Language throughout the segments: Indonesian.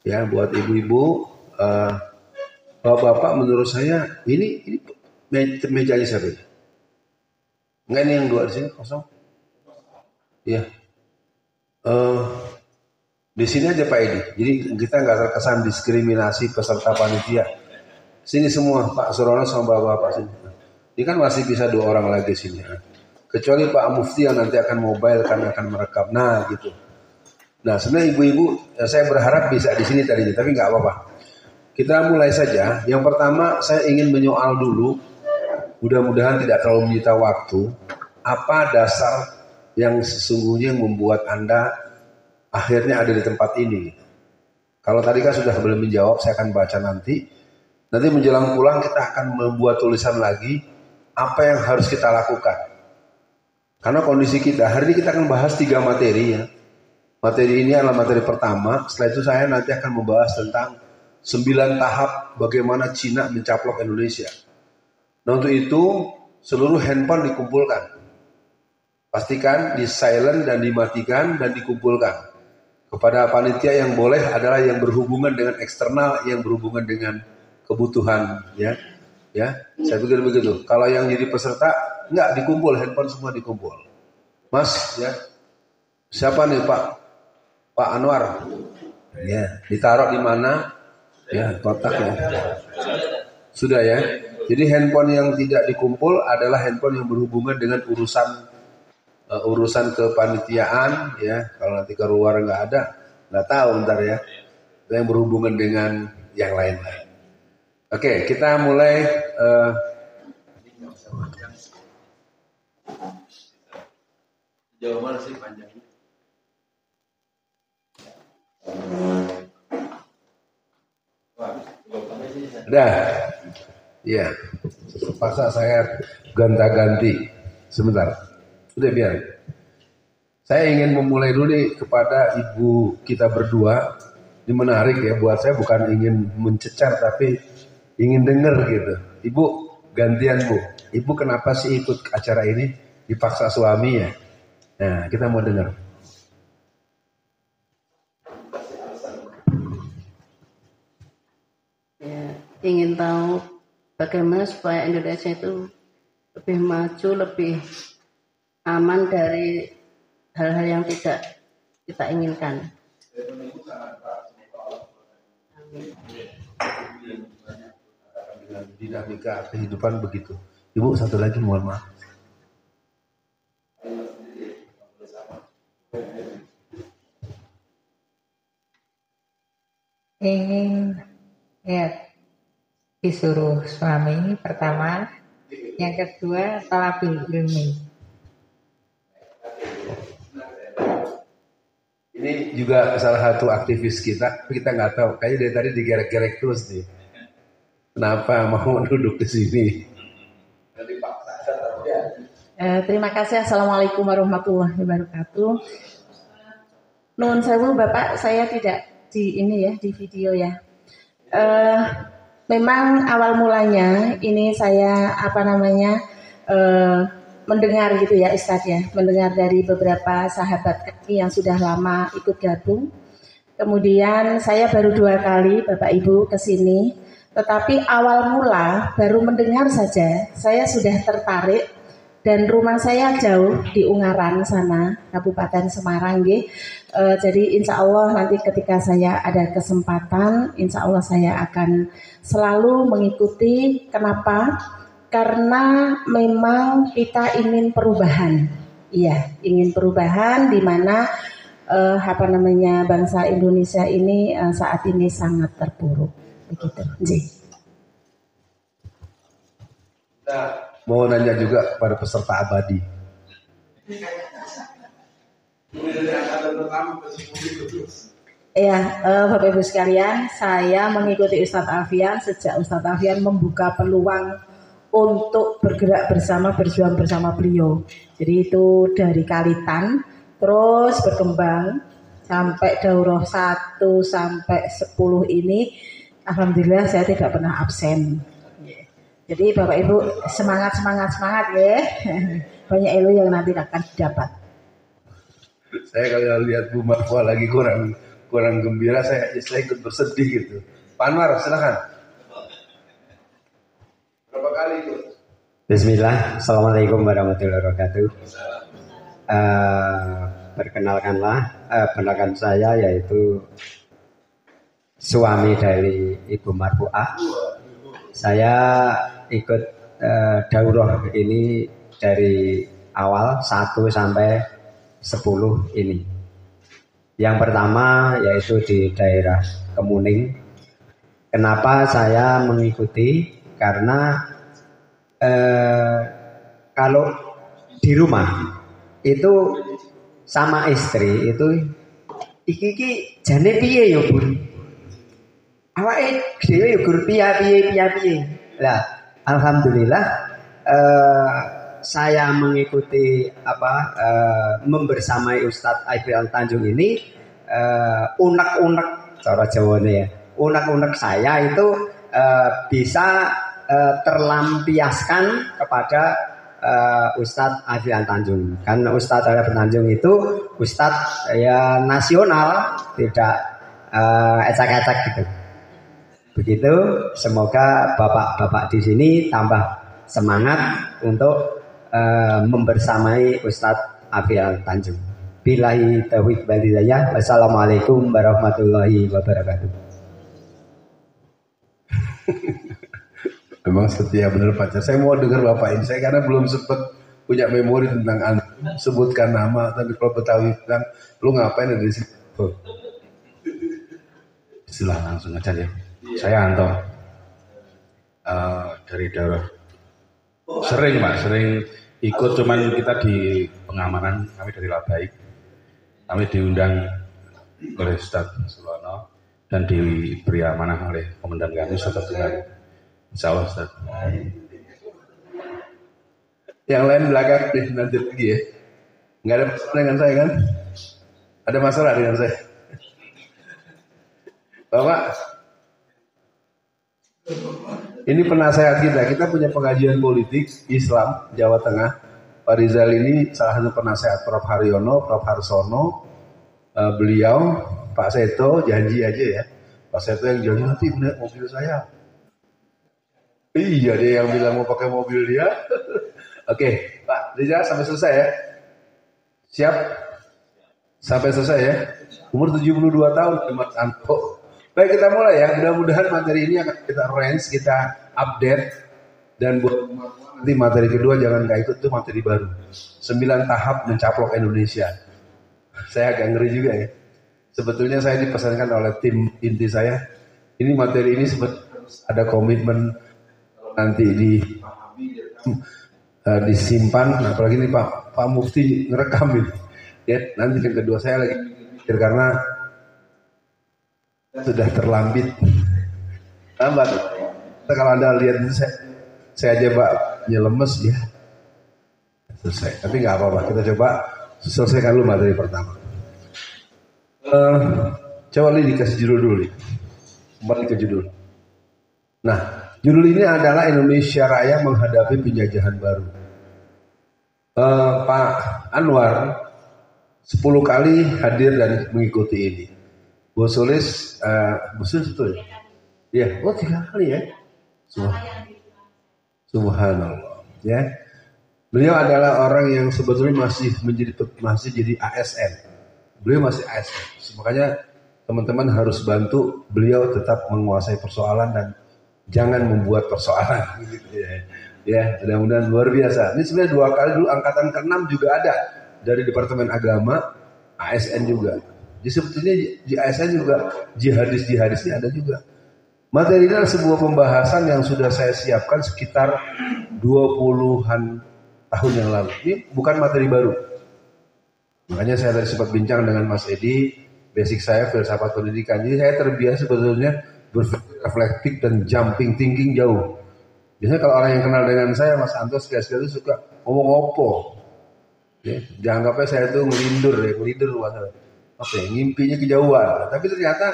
Ya, buat ibu-ibu, bapak-bapak menurut saya ini mejanya siapa? Enggak, ini yang dua di sini kosong. Ya, di sini aja Pak Edi. Jadi kita nggak terkesan diskriminasi peserta panitia. Sini semua Pak Surono sama bapak-bapak sini. Ini kan masih bisa 2 orang lagi sini. Kecuali Pak Mufti yang nanti akan mobile kan akan merekam. Nah gitu. Nah sebenarnya ibu-ibu saya berharap bisa di sini tadinya, tapi nggak apa-apa. Kita mulai saja. Yang pertama saya ingin menyoal dulu. Mudah-mudahan tidak terlalu menyita waktu. Apa dasar yang sesungguhnya membuat Anda akhirnya ada di tempat ini? Kalau tadi kan sudah belum menjawab, saya akan baca nanti. Nanti menjelang pulang kita akan membuat tulisan lagi apa yang harus kita lakukan. Karena kondisi kita, hari ini kita akan bahas 3 materi ya. Materi ini adalah materi pertama, setelah itu saya nanti akan membahas tentang 9 tahap bagaimana Cina mencaplok Indonesia. Nah untuk itu seluruh handphone dikumpulkan. Pastikan di silent dan dimatikan dan dikumpulkan. Kepada panitia yang boleh adalah yang berhubungan dengan eksternal, yang berhubungan dengan kebutuhan ya. Ya, saya pikir begitu. Kalau yang jadi peserta enggak dikumpul, handphone semua dikumpul. Mas ya. Siapa nih Pak Anwar? Ya, ditaruh di mana? Ya, kotak ya. Sudah ya. Jadi handphone yang tidak dikumpul adalah handphone yang berhubungan dengan urusan kepanitiaan ya. Kalau nanti keluar nggak tahu ntar ya. Yang berhubungan dengan yang lain-lain. Oke, kita mulai. Jauh mana sih panjangnya? Udah. Ya, terpaksa saya gonta-ganti sebentar. Udah biar. Saya ingin memulai dulu nih kepada ibu kita berdua. Ini menarik ya buat saya, bukan ingin mencecar tapi ingin dengar gitu. Ibu gantian Bu. Ibu kenapa sih ikut acara ini? Dipaksa suami ya. Nah kita mau dengar. Ya, ingin tahu bagaimana supaya Indonesia itu lebih maju, lebih aman dari hal-hal yang tidak kita inginkan. Dengan dinamika kehidupan begitu. Ibu satu lagi mohon maaf. Ingin ya disuruh suami pertama, yang kedua talabil ilmi. Ini juga salah satu aktivis kita nggak tahu, kayaknya dari tadi digerek-gerek terus nih. Kenapa mau duduk di sini? Terima kasih. Assalamualaikum warahmatullahi wabarakatuh. Nuhun sewu Bapak, saya tidak di ini ya, di video ya. Memang awal mulanya ini saya mendengar gitu ya Ustadz ya, mendengar dari beberapa sahabat kami yang sudah lama ikut gabung. Kemudian saya baru 2 kali Bapak Ibu ke sini, tetapi awal mula baru mendengar saja saya sudah tertarik. Dan rumah saya jauh di Ungaran sana, Kabupaten Semarang jadi insya Allah nanti ketika saya ada kesempatan, insya Allah saya akan selalu mengikuti. Kenapa? Karena memang kita ingin perubahan. Iya, ingin perubahan di mana bangsa Indonesia ini saat ini sangat terpuruk. Begitu. Mau nanya juga kepada peserta abadi. Ya, Bapak Ibu sekalian, saya mengikuti Ustadz Alfian sejak Ustadz Alfian membuka peluang untuk bergerak bersama, berjuang bersama beliau. Jadi itu dari Kalitan, terus berkembang sampai daurah 1 sampai 10 ini. Alhamdulillah saya tidak pernah absen. Jadi Bapak Ibu semangat ya. Banyak ilmu yang nanti akan didapat. Saya kalau lihat Bu Marfa lagi kurang kurang gembira, saya ikut bersedih gitu. Pak Anwar, silakan. Berapa kali itu? Bismillah, Assalamualaikum warahmatullahi wabarakatuh. Perkenalkan saya yaitu suami dari Ibu Marfuah. Saya ikut daurah ini dari awal 1 sampai 10 ini. Yang pertama yaitu di daerah Kemuning. Kenapa saya mengikuti? Karena kalau di rumah itu sama istri itu iki jane piye ya Bun? Awake dhewe ya gur piye. Lah, alhamdulillah saya mengikuti membersamai Ustadz Aifil Tanjung ini unek-unek cara Jawane ya. Unek-unek saya itu bisa terlampiaskan kepada Ustadz Aifil Tanjung. Kan Ustadz Aifil Tanjung itu Ustadz ya nasional, tidak ecek-ecek gitu. Begitu, semoga bapak-bapak di sini tambah semangat untuk membersamai Ustadz Aifil Tanjung. Billahi taufiq wal hidayah. Wassalamualaikum warahmatullahi wabarakatuh. Memang setia benar pacar. Saya mau dengar bapak ini. Saya karena belum sempat punya memori tentang anda. Sebutkan nama, tapi kalau Betawi bilang, lu ngapain ada di sini? Silahkan langsung aja ya. Saya Anto dari daerah. Sering ikut, cuman kita di pengamanan, kami dari Labai. Kami diundang oleh Ustadz Sulono dan diberi amanah oleh komandan kami Ustadz Abdullah. Insya Allah Ustaz. Yang lain belakang deh nanti lagi ya. Nggak ada masalah dengan saya kan? Ada masalah dengan saya. Bapak, ini penasehat kita. Kita punya pengajian politik Islam Jawa Tengah. Pak Rizal ini salah satu penasehat Prof. Haryono, Prof. Harsono, beliau, Pak Seto janji aja ya. Pak Seto yang janji nanti naik mobil saya. Iya, dia yang bilang mau pakai mobil dia. Oke, Pak Rizal sampai selesai ya. Siap? Sampai selesai ya. Umur 72 tahun Mas Anto. Baik, kita mulai ya. Mudah-mudahan materi ini akan kita range, kita update. Dan buat nanti materi kedua jangan gak ikut, itu materi baru. 9 tahap mencaplok Indonesia. Saya agak ngeri juga ya. Sebetulnya saya dipesankan oleh tim inti saya. Ini materi ini ada komitmen nanti disimpan. Nah, apalagi ini Pak Mufti ngerekam ini. Ya, nanti yang kedua saya lagi mikir karena sudah terlambat. Kalau Anda lihat itu saya aja Pak nyelemes ya. Selesai. Tapi nggak apa-apa. Kita coba selesaikan dulu materi pertama. Coba dikasih judul dulu. Kembali ke judul. Nah, judul ini adalah Indonesia Raya menghadapi penjajahan baru. Pak Anwar 10 kali hadir dan mengikuti ini. Bu Sulis itu ya? Iya, 3 kali ya. Subhanallah. Ya, beliau adalah orang yang sebetulnya masih jadi ASN. Beliau masih ASN. Makanya teman-teman harus bantu beliau tetap menguasai persoalan dan jangan membuat persoalan. Ya, mudah-mudahan luar biasa. Ini sebenarnya 2 kali dulu angkatan ke-6 juga ada dari Departemen Agama, ASN juga. Jadi sebetulnya di ASN juga jihadisnya ada juga. Materi ini adalah sebuah pembahasan yang sudah saya siapkan sekitar 20-an tahun yang lalu. Ini bukan materi baru. Makanya saya tadi sempat bincang dengan Mas Edi, basic saya filsafat pendidikan. Jadi saya terbiasa sebetulnya berpikir reflektif dan jumping thinking jauh. Biasanya kalau orang yang kenal dengan saya, Mas Anto sekali-sekali itu suka ngomong opo. Ya, dianggapnya saya itu ngelindur ngimpinya kejauhan. Tapi ternyata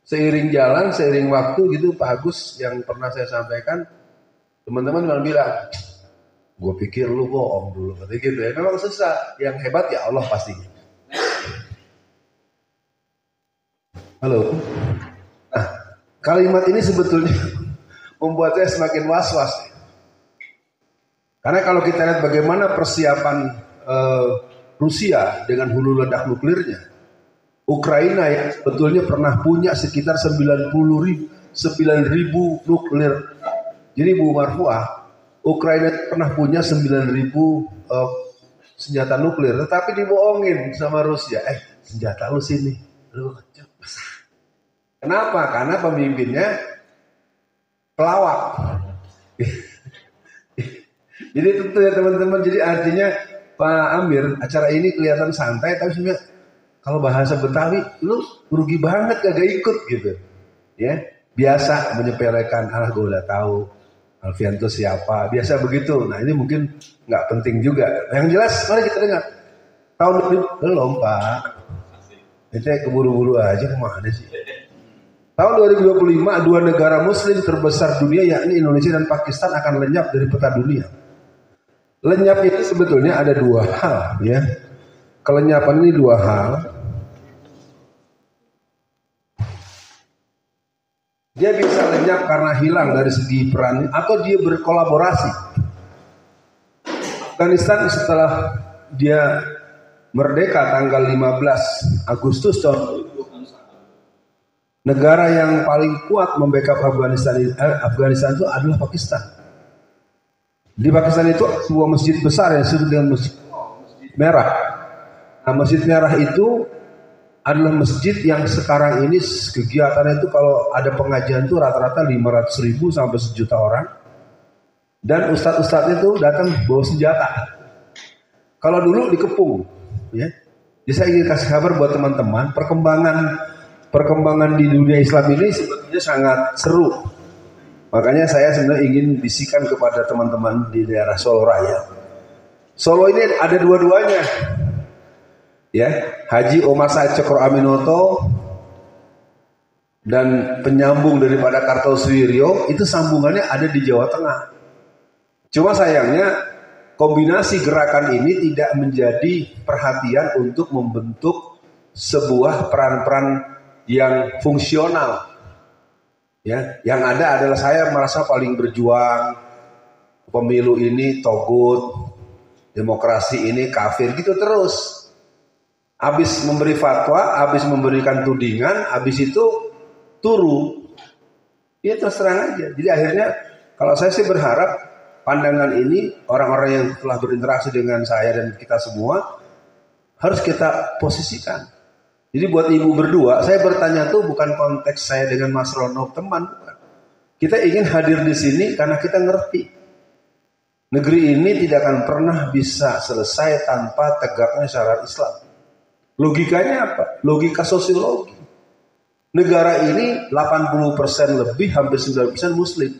seiring jalan, seiring waktu gitu, Pak Agus yang pernah saya sampaikan, teman-teman malah bilang, gue pikir lu bohong dulu, katanya gitu ya. Memang susah, yang hebat ya Allah pastinya. Halo. Nah, kalimat ini sebetulnya membuat saya semakin was-was. Karena kalau kita lihat bagaimana persiapan Rusia dengan hulu ledak nuklirnya, Ukraina yang sebetulnya pernah punya sekitar 9.000 nuklir. Jadi Bu Marfuah, Ukraina pernah punya 9.000 senjata nuklir, tetapi dibohongin sama Rusia. Senjata lu sini, lu kenapa? Karena pemimpinnya pelawak. Jadi tentu ya teman-teman, jadi artinya Pak Amir, acara ini kelihatan santai, tapi sebenarnya kalau bahasa Betawi, lu rugi banget kagak ikut gitu. Ya, biasa menyepelekan, gue udah tahu Alfian itu siapa, biasa begitu. Nah ini mungkin nggak penting juga. Yang jelas, mari kita dengar. Tahun 2000 belum Pak. Itu keburu-buru aja, kemana sih? Tahun 2025, dua negara Muslim terbesar dunia, yakni Indonesia dan Pakistan, akan lenyap dari peta dunia. Lenyap itu sebetulnya ada dua hal, ya. Kelenyapan ini dua hal. Dia bisa lenyap karena hilang dari segi peran, atau dia berkolaborasi. Afghanistan setelah dia merdeka tanggal 15 Agustus tahun 2021, negara yang paling kuat membackup Afghanistan itu adalah Pakistan. Di Pakistan itu sebuah masjid besar yang disebut dengan Masjid Merah. Nah, Masjid Merah itu adalah masjid yang sekarang ini kegiatannya itu kalau ada pengajian itu rata-rata 500.000 sampai 1 juta orang. Dan ustadz-ustadznya itu datang bawa senjata. Kalau dulu dikepung, ya. Jadi saya ingin kasih kabar buat teman-teman, perkembangan di dunia Islam ini sebetulnya sangat seru. Makanya saya sebenarnya ingin bisikan kepada teman-teman di daerah Solo Raya. Solo ini ada dua-duanya. Ya, Haji Omar Said Cokro Aminoto dan penyambung daripada Kartosuwiryo itu sambungannya ada di Jawa Tengah. Cuma sayangnya kombinasi gerakan ini tidak menjadi perhatian untuk membentuk sebuah peran-peran yang fungsional. Ya, yang ada adalah saya merasa paling berjuang, pemilu ini togut, demokrasi ini kafir, gitu terus. Habis memberi fatwa, habis memberikan tudingan, habis itu turu. Ya terus terang aja. Jadi akhirnya kalau saya sih berharap pandangan ini orang-orang yang telah berinteraksi dengan saya dan kita semua harus kita posisikan. Jadi buat ibu berdua, saya bertanya tuh bukan konteks saya dengan Mas Rono teman, bukan. Kita ingin hadir di sini karena kita ngerti negeri ini tidak akan pernah bisa selesai tanpa tegaknya syariat Islam. Logikanya apa? Logika sosiologi. Negara ini 80% lebih, hampir 90% Muslim.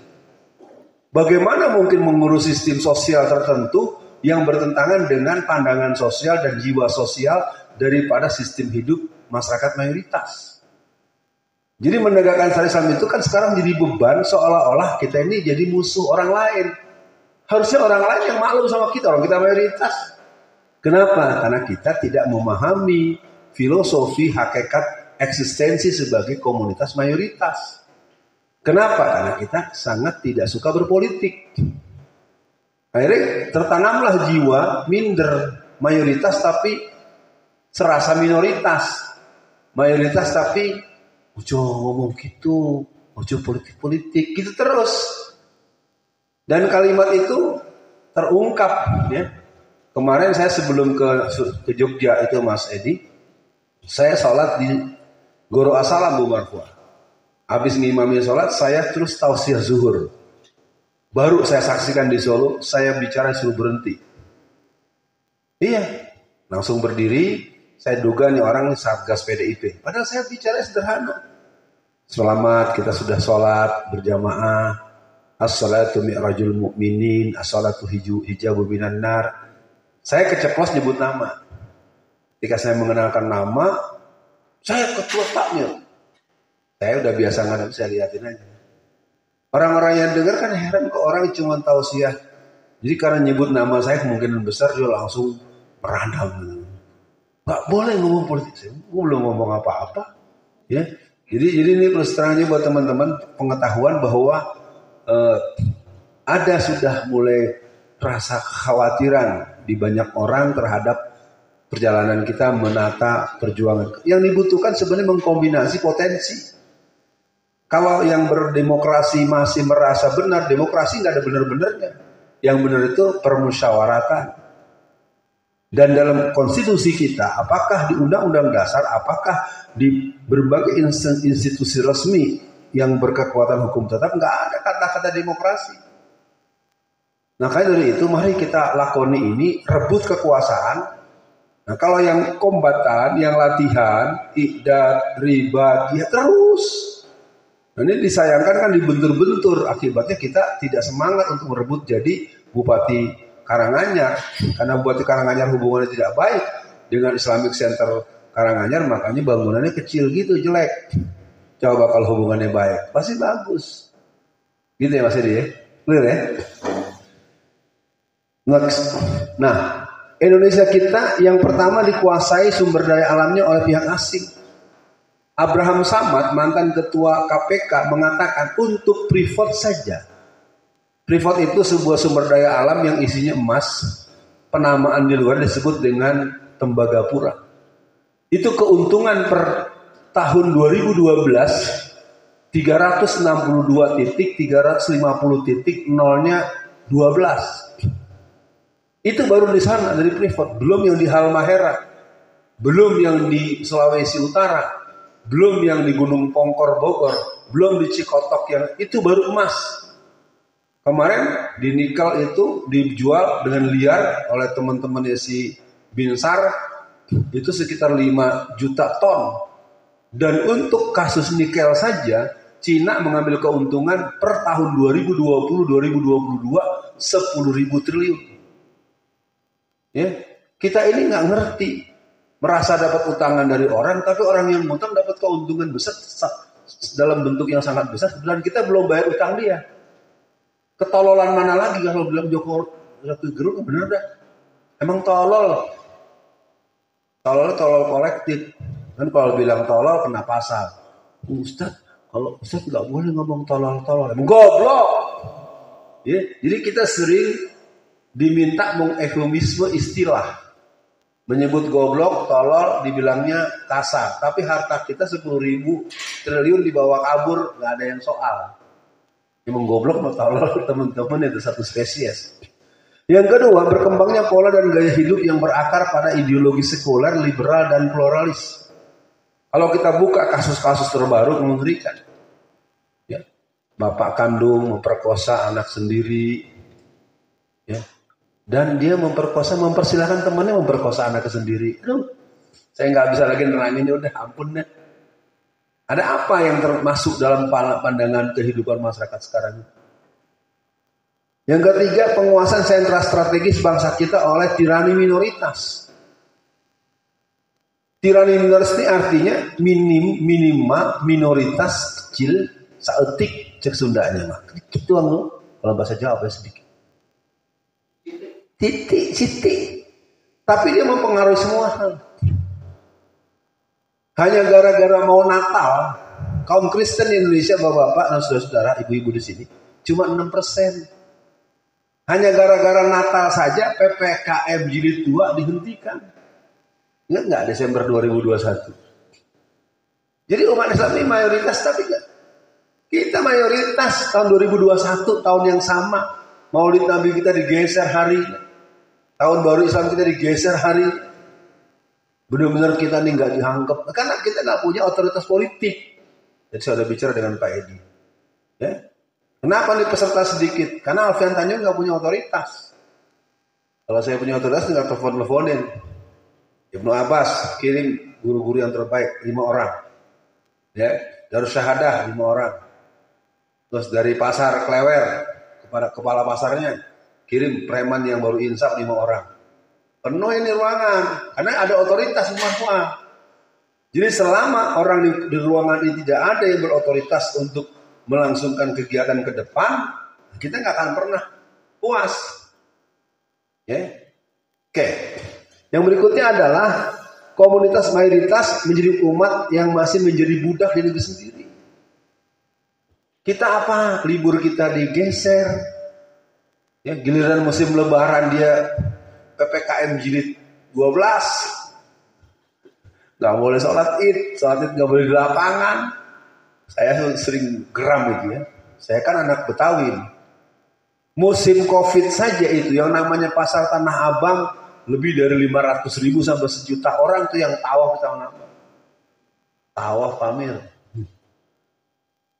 Bagaimana mungkin mengurus sistem sosial tertentu yang bertentangan dengan pandangan sosial dan jiwa sosial daripada sistem hidup masyarakat mayoritas. Jadi menegakkan syariat Islam itu kan sekarang jadi beban, seolah-olah kita ini jadi musuh orang lain. Harusnya orang lain yang maklum sama kita, orang kita mayoritas. Kenapa? Karena kita tidak memahami filosofi hakikat eksistensi sebagai komunitas mayoritas. Kenapa? Karena kita sangat tidak suka berpolitik. Akhirnya tertanamlah jiwa minder, mayoritas tapi serasa minoritas. Mayoritas tapi ojo ngomong gitu, ojo politik-politik, gitu terus. Dan kalimat itu terungkap, ya. Kemarin saya sebelum ke Jogja itu Mas Edi, saya sholat di Goro Asalam Bu Marfuah. Habis ngimami sholat, saya terus tausiah zuhur. Baru saya saksikan di Solo, saya bicara suruh berhenti. Iya, langsung berdiri. Saya duga nih orang Satgas PDIP. Padahal saya bicara sederhana. Selamat, kita sudah sholat berjamaah. As-salatu mi'rajul mu'minin. As-salatu hijabu minan nar. Saya keceplos nyebut nama. Ketika saya mengenalkan nama, saya ketua takmir. Saya udah biasa ngadep, saya liatin aja. Orang-orang yang dengar kan heran kok orang cuma tausiah. Jadi karena nyebut nama saya kemungkinan besar dia langsung meradang. Gak boleh ngomong politik. Saya belum ngomong apa-apa. Ya, Jadi ini terus terangnya buat teman-teman pengetahuan bahwa ada sudah mulai rasa kekhawatiran di banyak orang terhadap perjalanan kita menata perjuangan. Yang dibutuhkan sebenarnya mengkombinasi potensi. Kalau yang berdemokrasi masih merasa benar, demokrasi nggak ada benar-benarnya. Yang benar itu permusyawaratan. Dan dalam konstitusi kita, apakah di undang-undang dasar, apakah di berbagai institusi resmi yang berkekuatan hukum tetap, nggak ada kata-kata demokrasi. Nah, dari itu mari kita lakoni ini, rebut kekuasaan. Nah, kalau yang kombatan, yang latihan, iqdad, ribat, ya terus. Nah, ini disayangkan kan dibentur-bentur, akibatnya kita tidak semangat untuk merebut jadi Bupati Karanganyar. Karena Bupati Karanganyar hubungannya tidak baik dengan Islamic Center Karanganyar, makanya bangunannya kecil gitu, jelek. Coba kalau hubungannya baik, pasti bagus. Gitu ya Mas Edi ya? Clear ya? Nah, Indonesia kita yang pertama dikuasai sumber daya alamnya oleh pihak asing. Abraham Samad, mantan ketua KPK, mengatakan untuk Freeport saja. Freeport itu sebuah sumber daya alam yang isinya emas. Penamaan di luar disebut dengan Tembagapura. Itu keuntungan per tahun 2012 362 titik, 350 titik, nolnya 12. Itu baru di sana dari Freeport, belum yang di Halmahera, belum yang di Sulawesi Utara, belum yang di Gunung Pongkor Bogor, belum di Cikotok yang itu baru emas. Kemarin di nikel itu dijual dengan liar oleh teman-temannya si Binsar itu sekitar 5 juta ton. Dan untuk kasus nikel saja Cina mengambil keuntungan per tahun 2020-2022 10.000 triliun. Ya, kita ini nggak ngerti, merasa dapat utangan dari orang, tapi orang yang ngutang dapat keuntungan besar dalam bentuk yang sangat besar, dan kita belum bayar utang dia. Ketololan mana lagi kalau bilang Rocky Gerung, bener dah. Emang tolol kolektif. Kan kalau bilang tolol kena pasal. Ustaz, kalau Ustaz nggak boleh ngomong tolol, emang goblok. Ya, jadi kita sering diminta mengeufemisme istilah. Menyebut goblok, tolol, dibilangnya kasar. Tapi harta kita 10.000 triliun dibawa kabur, nggak ada yang soal. Emang goblok sama tolol teman-teman itu satu spesies. Yang kedua, berkembangnya pola dan gaya hidup yang berakar pada ideologi sekuler, liberal, dan pluralis. Kalau kita buka kasus-kasus terbaru mengerikan. Ya, bapak kandung memperkosa anak sendiri. Ya. Dan dia mempersilahkan temannya memperkosa anaknya sendiri. Aduh, saya nggak bisa lagi nerangin, udah ampun deh. Ada apa yang termasuk dalam pandangan kehidupan masyarakat sekarang? Yang ketiga, penguasaan sentra strategis bangsa kita oleh tirani minoritas. Tirani minoritas ini artinya minoritas kecil saeutik cek Sundanya mah. Gitu kalau bahasa Jawa sedikit. Titik. Tapi dia mempengaruhi semua hal. Hanya gara-gara mau Natal, kaum Kristen di Indonesia, bapak-bapak dan saudara-saudara, ibu-ibu di sini, cuma 6%. Hanya gara-gara Natal saja PPKM jilid 2 dihentikan. Enggak Desember 2021. Jadi umat Islam ini mayoritas, tapi enggak. Kita mayoritas tahun 2021, tahun yang sama. Maulid Nabi kita digeser hari. Tahun baru Islam kita digeser hari. Benar-benar kita nih nggak dianggap, karena kita nggak punya otoritas politik. Jadi saya udah bicara dengan Pak Edi. Ya. Kenapa nih peserta sedikit? Karena Alfian Tanjung nggak punya otoritas. Kalau saya punya otoritas nggak telepon-teleponin. Ibnu Abbas kirim guru-guru yang terbaik 5 orang. Ya, Darus Syahadah 5 orang. Terus dari pasar Klewer kepada kepala pasarnya kirim preman yang baru insaf 5 orang. Penuh ini ruangan, karena ada otoritas semua. Jadi selama orang di ruangan ini tidak ada yang berotoritas untuk melangsungkan kegiatan ke depan, kita nggak akan pernah puas. Ya, oke. Yang berikutnya adalah komunitas mayoritas menjadi umat yang masih menjadi budak di negeri sendiri. Kita apa? Libur kita digeser. Ya, giliran musim lebaran dia PPKM jilid 12. Gak boleh sholat id gak boleh di lapangan. Saya sering geram itu ya. Saya kan anak Betawi. Musim Covid saja itu yang namanya pasar Tanah Abang lebih dari 500.000 sampai 1 juta orang tuh yang tawaf di Tanah Abang. Tawaf Pamir.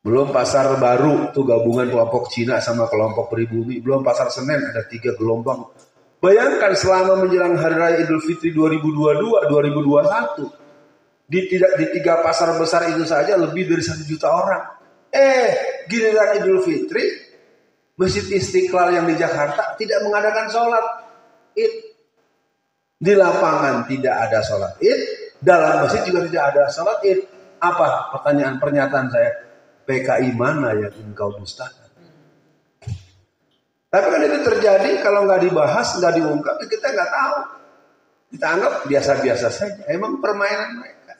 Belum pasar baru tuh gabungan kelompok Cina sama kelompok pribumi. Belum pasar Senen ada 3 gelombang. Bayangkan selama menjelang Hari Raya Idul Fitri 2022, 2021. Di 3 pasar besar itu saja lebih dari 1 juta orang. Giliran Idul Fitri, Masjid Istiqlal yang di Jakarta tidak mengadakan sholat Id. Di lapangan tidak ada sholat Id, dalam masjid juga tidak ada sholat Id. Apa pernyataan saya? PKI mana yang engkau dustakan? Tapi kan itu terjadi kalau nggak dibahas, nggak diungkap, kita nggak tahu. Kita anggap biasa-biasa saja. Emang permainan mereka.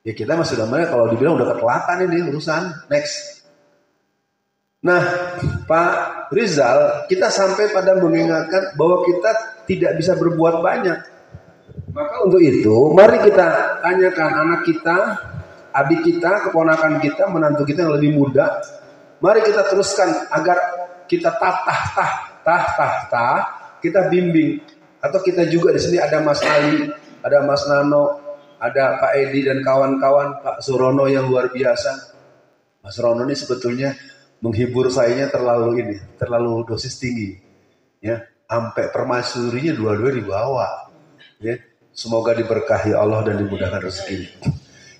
Ya kita masih sudah mulai kalau dibilang udah ketelatan ini urusan. Next. Nah, Pak Rizal, kita sampai pada mengingatkan bahwa kita tidak bisa berbuat banyak. Maka untuk itu, mari kita tanyakan anak kita, adik kita, keponakan kita, menantu kita yang lebih muda. Mari kita teruskan agar kita kita bimbing. Atau kita juga di sini ada Mas Ali, ada Mas Nano, ada Pak Edi dan kawan-kawan, Pak Surono yang luar biasa. Mas Rono ini sebetulnya menghibur sayanya terlalu dosis tinggi. Ya, sampai permaisurinya dua-dua dibawa. Ya, semoga diberkahi Allah dan dimudahkan rezeki.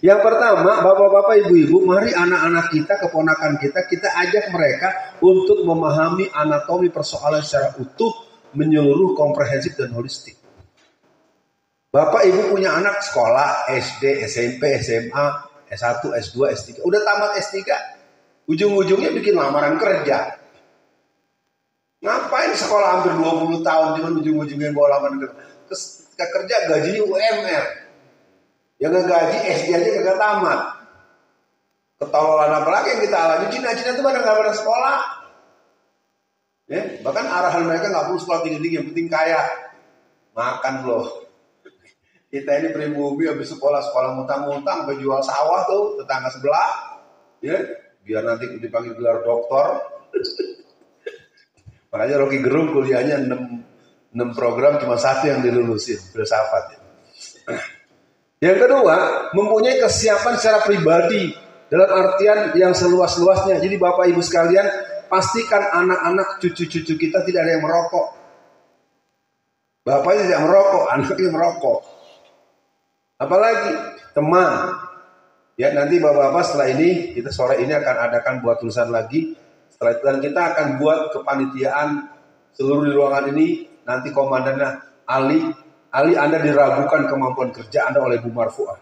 Yang pertama, bapak-bapak, ibu-ibu, mari anak-anak kita, keponakan kita ajak mereka untuk memahami anatomi persoalan secara utuh, menyeluruh, komprehensif, dan holistik. Bapak ibu punya anak sekolah, SD, SMP, SMA, S1, S2, S3. Udah tamat S3, ujung-ujungnya bikin lamaran kerja. Ngapain sekolah hampir 20 tahun, cuman ujung-ujungnya bawa lamaran kerja. Terus kerja gajinya UMR. Yang ngegaji SD aja kagak tamat. Ketololan apa lagi yang kita alami? Cina itu pada nggak pada sekolah. Ya, bahkan arahan mereka nggak perlu sekolah tinggi-tinggi, yang penting kaya. Makan loh. Kita ini pribumi habis sekolah mutang-mutang, sampai jual sawah tuh tetangga sebelah. Ya, biar nanti dipanggil gelar doktor. Makanya Rocky Gerung kuliahnya 6 program cuma 1 yang dilulusin, filsafat. Yang kedua, mempunyai kesiapan secara pribadi dalam artian yang seluas-luasnya. Jadi Bapak Ibu sekalian, pastikan anak-anak cucu-cucu kita tidak ada yang merokok. Bapaknya tidak merokok, anaknya merokok. Apalagi teman. Ya, nanti Bapak-bapak setelah ini, kita sore ini akan adakan buat tulisan lagi. Setelah itu dan kita akan buat kepanitiaan seluruh di ruangan ini. Nanti komandannya Ali, Anda diragukan kemampuan kerja Anda oleh Bu Marfuah.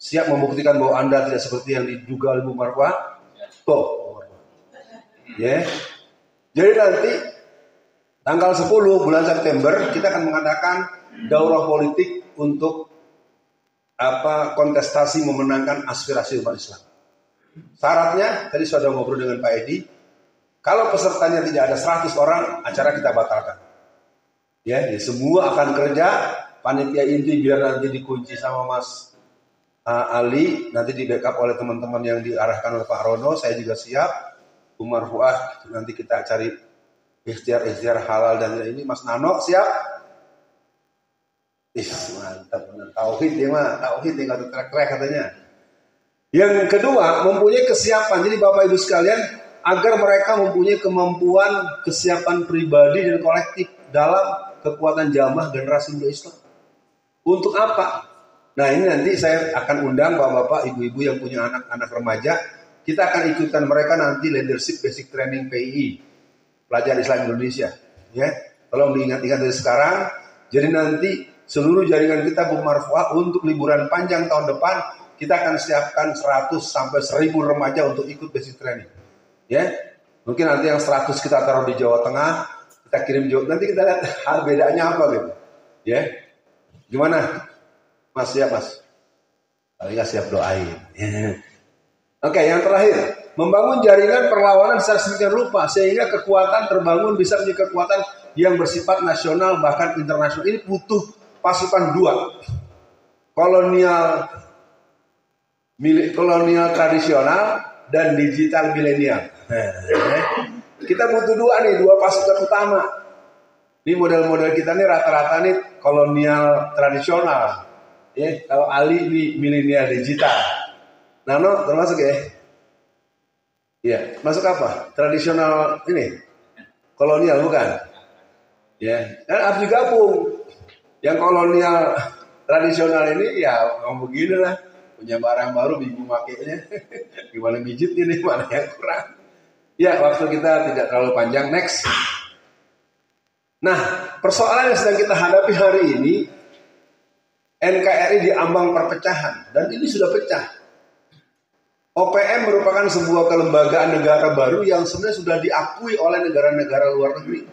Siap membuktikan bahwa Anda tidak seperti yang diduga oleh Bu Marfuah? Tuh. Ya. Jadi nanti tanggal 10 bulan September kita akan mengadakan daurah politik untuk kontestasi memenangkan aspirasi umat Islam. Syaratnya tadi sudah ngobrol dengan Pak Edi. Kalau pesertanya tidak ada 100 orang, acara kita batalkan. Ya, semua akan kerja, panitia inti biar nanti dikunci sama Mas Ali, nanti di backup oleh teman-teman yang diarahkan oleh Pak Rono, saya juga siap. Umar Fuad, nanti kita cari ikhtiar halal dan ini. Mas Nano siap? Mantap, benar. Tauhid ya mah, tauhid yang nggak trek-trek katanya. Yang kedua, mempunyai kesiapan. Jadi Bapak Ibu sekalian, agar mereka mempunyai kemampuan kesiapan pribadi dan kolektif dalam kekuatan jamaah generasi muda Islam. Untuk apa? Nah ini nanti saya akan undang bapak-bapak, ibu-ibu yang punya anak-anak remaja. Kita akan ikutkan mereka nanti leadership basic training PII, pelajar Islam Indonesia. Ya, tolong diingat-ingat dari sekarang. Jadi nanti seluruh jaringan kita Bu Marfuah untuk liburan panjang tahun depan kita akan siapkan 100 sampai 1000 remaja untuk ikut basic training. Ya, mungkin nanti yang 100 kita taruh di Jawa Tengah. Kita kirim jawab, nanti kita lihat bedanya apa gitu. Ya. Gimana? Mas siap mas. Paling nggak siap doain. Oke, yang terakhir, membangun jaringan perlawanan secara sedemikian rupa sehingga kekuatan terbangun bisa menjadi kekuatan yang bersifat nasional bahkan internasional. Ini butuh pasukan dua, kolonial tradisional dan digital milenial. Kita butuh dua pasukan utama. Ini model-model kita nih rata-rata nih kolonial tradisional. Ya, kalau Ali ini milenial digital. Nano termasuk ya? Iya, masuk apa? Tradisional ini? Kolonial bukan? Ya, kan harus digabung. Yang kolonial tradisional ini ya ngomong begini lah. Punya barang baru bingung makainya. Gimana mijitnya nih, mana yang kurang. Ya, waktu kita tidak terlalu panjang. Next. Nah, persoalan yang sedang kita hadapi hari ini, NKRI diambang perpecahan, dan ini sudah pecah. OPM merupakan sebuah kelembagaan negara baru yang sebenarnya sudah diakui oleh negara-negara luar negeri.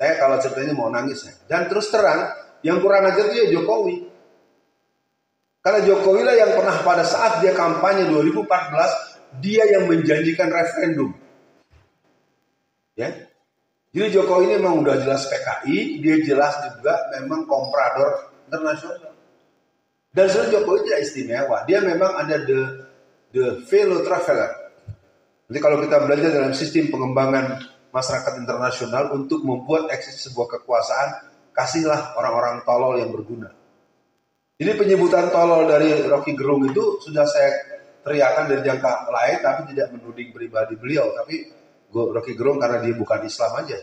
Saya kalau ceritanya mau nangis ya. Dan terus terang, yang kurang ajar itu ya Jokowi. Karena Jokowi lah yang pernah pada saat dia kampanye 2014, dia yang menjanjikan referendum. Ya. Jadi Jokowi ini memang udah jelas PKI, dia jelas juga memang komprador internasional. Dan sebenarnya Jokowi tidak istimewa. Dia memang ada the fellow traveler. Jadi kalau kita belajar dalam sistem pengembangan masyarakat internasional untuk membuat eksis sebuah kekuasaan, kasihlah orang-orang tolol yang berguna. Jadi penyebutan tolol dari Rocky Gerung itu sudah saya teriakan dari jangka lain, tapi tidak menuding pribadi beliau. Tapi Rocky Gerung karena dia bukan Islam aja.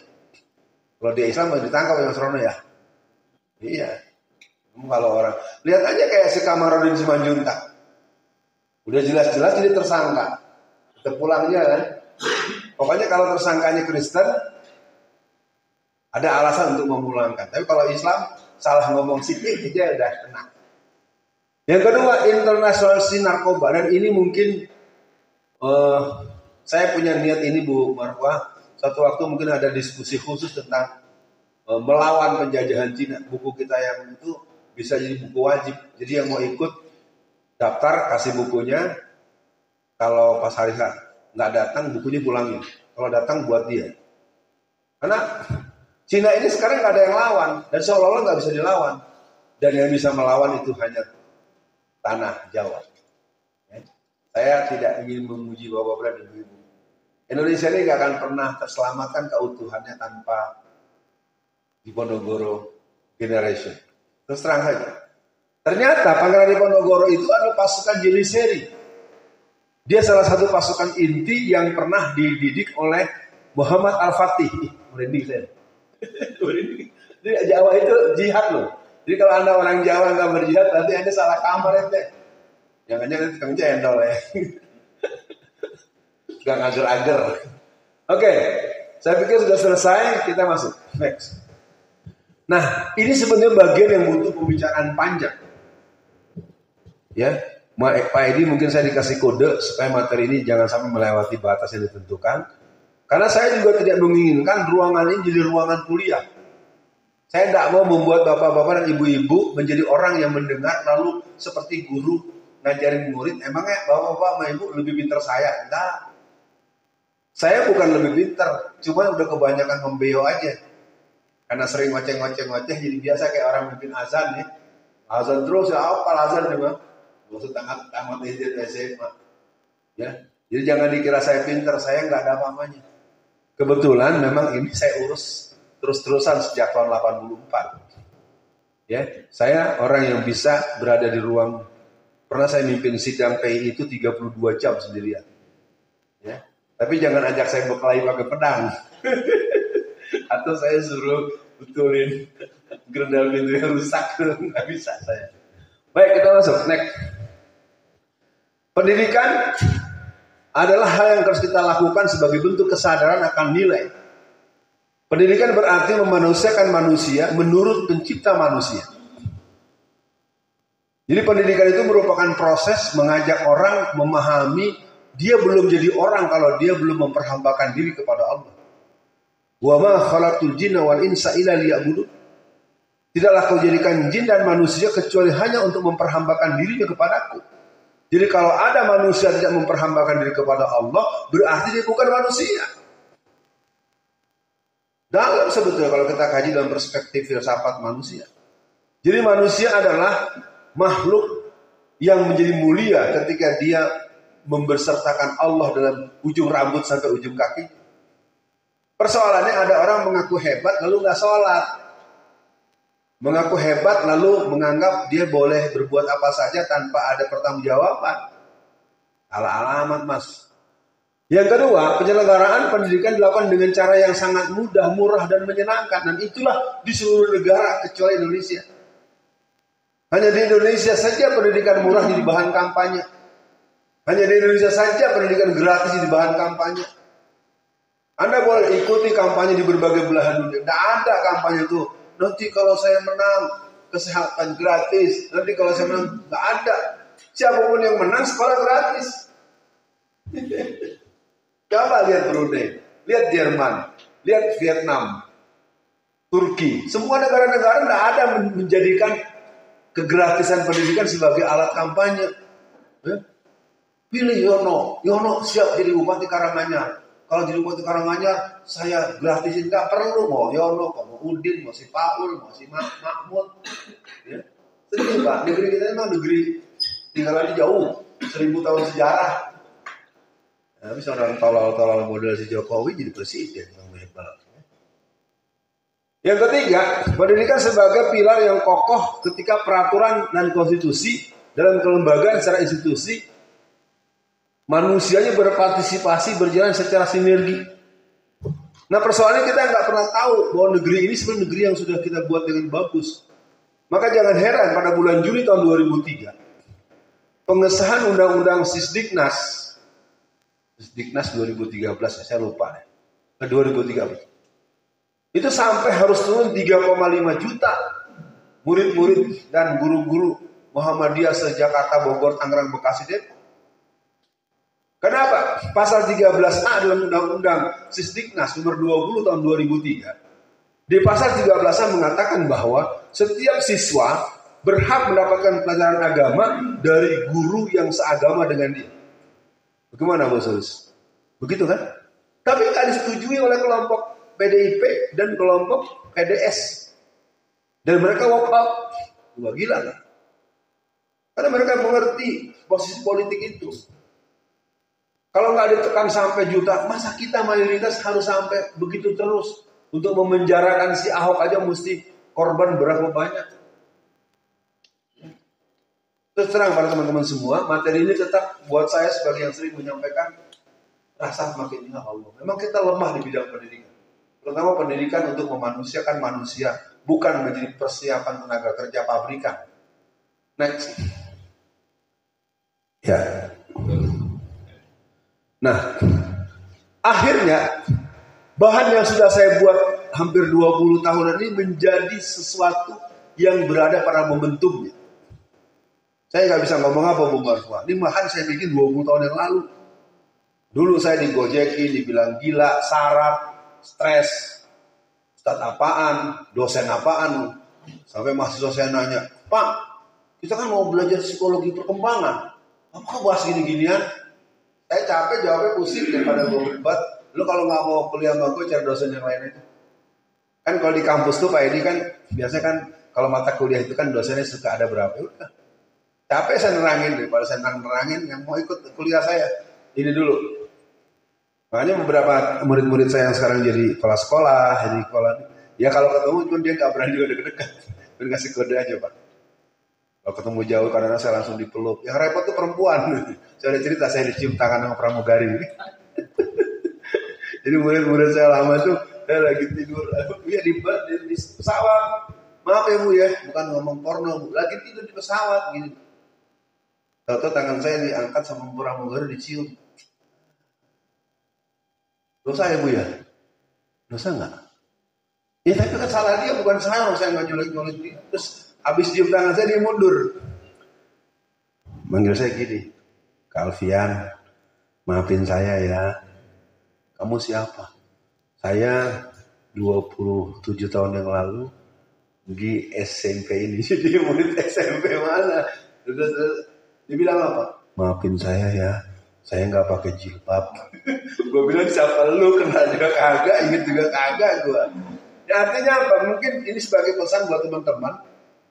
Kalau dia Islam mau ditangkap Mas Rono ya. Iya. Kalau orang lihat aja kayak si Kamarudin Simanjuntak. Udah jelas-jelas jadi tersangka. Terpulangnya kan. Pokoknya kalau tersangkanya Kristen, ada alasan untuk memulangkan. Tapi kalau Islam, salah ngomong sedikit aja udah kena. Yang kedua, internasionalisasi narkoba. Dan ini mungkin saya punya niat ini Bu Marwah. Satu waktu mungkin ada diskusi khusus tentang melawan penjajahan Cina. Buku kita yang itu bisa jadi buku wajib. Jadi yang mau ikut daftar, kasih bukunya. Kalau pas hari nggak datang, bukunya pulangin. Kalau datang buat dia. Karena Cina ini sekarang nggak ada yang lawan. Dan seolah-olah nggak bisa dilawan. Dan yang bisa melawan itu hanya tanah Jawa. Ya. Saya tidak ingin memuji bapak-bapak dan ibu-ibu. Indonesia ini nggak akan pernah terselamatkan keutuhannya tanpa Diponegoro Generation. Terus terang saja. Ternyata Pangeran Diponegoro itu adalah pasukan Jeliseri. Dia salah satu pasukan inti yang pernah dididik oleh Muhammad Al-Fatih. Merinding saya. Jadi Jawa itu jihad loh. Jadi kalau Anda orang Jawa nggak berjihad, berarti Anda salah kamar ya. Jangan-jangan tukang cendol ya. Gak ngager-ager. Oke, saya pikir sudah selesai, kita masuk. Next. Nah, ini sebenarnya bagian yang butuh pembicaraan panjang. Ya, Pak Edi mungkin saya dikasih kode supaya materi ini jangan sampai melewati batas yang ditentukan. Karena saya juga tidak menginginkan ruangan ini jadi ruangan kuliah. Saya tidak mau membuat bapak-bapak dan ibu-ibu menjadi orang yang mendengar lalu seperti guru ngajarin murid. Emangnya bapak-bapak sama ibu lebih pintar saya? Enggak. Saya bukan lebih pintar, cuma udah kebanyakan membeo aja. Karena sering ngoceh-ngoceh, jadi biasa kayak orang bikin azan nih. Azan terus, ya apa azan nih Bang? Maksud tamat SD SMA. Ya, jadi jangan dikira saya pintar, saya nggak ada apa-apanya. Kebetulan memang ini saya urus terus-terusan sejak tahun 84. Ya, saya orang yang bisa berada di ruang, pernah saya mimpin sidang PI itu 32 jam sendirian. Ya. Tapi jangan ajak saya berkelahi pakai pedang. Atau saya suruh betulin gerendal pintu yang rusak. Nggak bisa saya. Baik, kita masuk. Next. Pendidikan adalah hal yang harus kita lakukan sebagai bentuk kesadaran akan nilai. Pendidikan berarti memanusiakan manusia menurut pencipta manusia. Jadi pendidikan itu merupakan proses mengajak orang memahami dia belum jadi orang kalau dia belum memperhambakan diri kepada Allah. Wa ma khalaqtul jinna wal insa illa liya'budun. Tidaklah kau jadikan jin dan manusia kecuali hanya untuk memperhambakan dirinya kepadaku. Jadi kalau ada manusia tidak memperhambakan diri kepada Allah, berarti dia bukan manusia. Dalam sebetulnya kalau kita kaji dalam perspektif filsafat manusia. Jadi manusia adalah makhluk yang menjadi mulia ketika dia membersertakan Allah dalam ujung rambut sampai ujung kaki. Persoalannya ada orang mengaku hebat lalu nggak sholat. Mengaku hebat lalu menganggap dia boleh berbuat apa saja tanpa ada pertanggungjawaban. Alamat mas. Yang kedua, penyelenggaraan pendidikan dilakukan dengan cara yang sangat mudah, murah dan menyenangkan, dan itulah di seluruh negara kecuali Indonesia. Hanya di Indonesia saja pendidikan murah jadi bahan kampanye. Hanya di Indonesia saja pendidikan gratis jadi bahan kampanye. Anda boleh ikuti kampanye di berbagai belahan dunia. Tidak ada kampanye itu. Nanti kalau saya menang, kesehatan gratis. Nanti kalau saya menang, tidak ada. Siapapun yang menang, sekolah gratis. Coba lihat Brunei, lihat Jerman, lihat Vietnam, Turki. Semua negara-negara tidak ada menjadikan kegratisan pendidikan sebagai alat kampanye. Pilih Yono siap jadi Bupati Karanganyar. Kalau jadi Bupati Karanganyar, saya gratisin, nggak perlu mau Yono, mau Udin, mau si Paul, mau si Mahmud. Ya. Sedih Pak, negeri kita memang negeri tinggalannya jauh, 1000 tahun sejarah. Tapi seorang tolol-tolol model si Jokowi jadi presiden yang hebat. Yang ketiga, pendidikan sebagai pilar yang kokoh ketika peraturan dan konstitusi dalam kelembagaan secara institusi manusianya berpartisipasi berjalan secara sinergi. Nah persoalannya kita nggak pernah tahu bahwa negeri ini sebenarnya negeri yang sudah kita buat dengan bagus. Maka jangan heran pada bulan Juli tahun 2003 pengesahan Undang-Undang Sisdiknas 2013 saya lupa 2013 itu sampai harus turun 3,5 juta murid-murid dan guru-guru Muhammadiyah se-Jakarta, Bogor, Tangerang, Bekasi, Depok. Kenapa? Pasal 13A dalam Undang-Undang Sisdiknas nomor 20 tahun 2003 di pasal 13A mengatakan bahwa setiap siswa berhak mendapatkan pelajaran agama dari guru yang seagama dengan dia. Bagaimana Bos Sulus? Begitu kan? Tapi tidak disetujui oleh kelompok PDIP dan kelompok PDS. Dan mereka walk out. Wah gila kan? Karena mereka mengerti posisi politik itu. Kalau nggak ditekan sampai juta, masa kita mayoritas harus sampai begitu terus? Untuk memenjarakan si Ahok aja mesti korban berapa banyak? Terus terang pada teman-teman semua, materi ini tetap buat saya sebagai yang sering menyampaikan rasa makin ya Allah. Memang kita lemah di bidang pendidikan. Terutama pendidikan untuk memanusiakan manusia, bukan menjadi persiapan tenaga kerja pabrikan. Next. Ya. Nah, akhirnya bahan yang sudah saya buat hampir 20 tahunan ini menjadi sesuatu yang berada pada momentumnya. Saya nggak bisa ngomong apa Bu Marfa. Ini bahan saya bikin 20 tahun yang lalu. Dulu saya digojekin, dibilang gila, sarap, stres, ustadz apaan, dosen apaan. Sampai mahasiswa saya nanya, Pak, kita kan mau belajar psikologi perkembangan. Apa bahas gini-ginian? Saya capek jawabnya pusing daripada gue berdebat. Lu kalau nggak mau kuliah sama gue, cari dosen yang lain aja. Kan kalau di kampus tuh Pak Edi kan, biasanya kan kalau mata kuliah itu kan dosennya suka ada berapa. Udah. Capek saya nerangin, daripada saya nerangin yang mau ikut kuliah saya. Ini dulu. Makanya beberapa murid-murid saya yang sekarang jadi kepala sekolah, jadi sekolah. Ya kalau ketemu cuma dia nggak berani juga deket-deket. Dia ngasih kode aja Pak. Kalau ketemu jauh kadang-kadang saya langsung dipeluk. Yang repot tuh perempuan. Saya udah cerita saya dicium tangan sama pramugari. Jadi murid-murid saya lama tuh, saya lagi tidur. Iya di pesawat. Maaf ya Bu ya, bukan ngomong porno Bu. Lagi tidur di pesawat gini. Tahu-tahu tangan saya diangkat sama pramugari dicium. Dosa ya Bu ya? Dosa enggak? Ya tapi kan salah dia, bukan saya nggak nyolek-nyolek dia. Terus habis cium tangan saya dia mundur. Manggil saya gini, Kak Alfian, maafin saya ya. Kamu siapa? Saya 27 tahun yang lalu di SMP ini. Jadi murid SMP mana? Terus dibilang apa? Maafin saya ya, saya nggak pakai jilbab. Gue bilang siapa lu, kenal juga kagak, inget juga kagak gue. Ya artinya apa? Mungkin ini sebagai pesan buat teman-teman.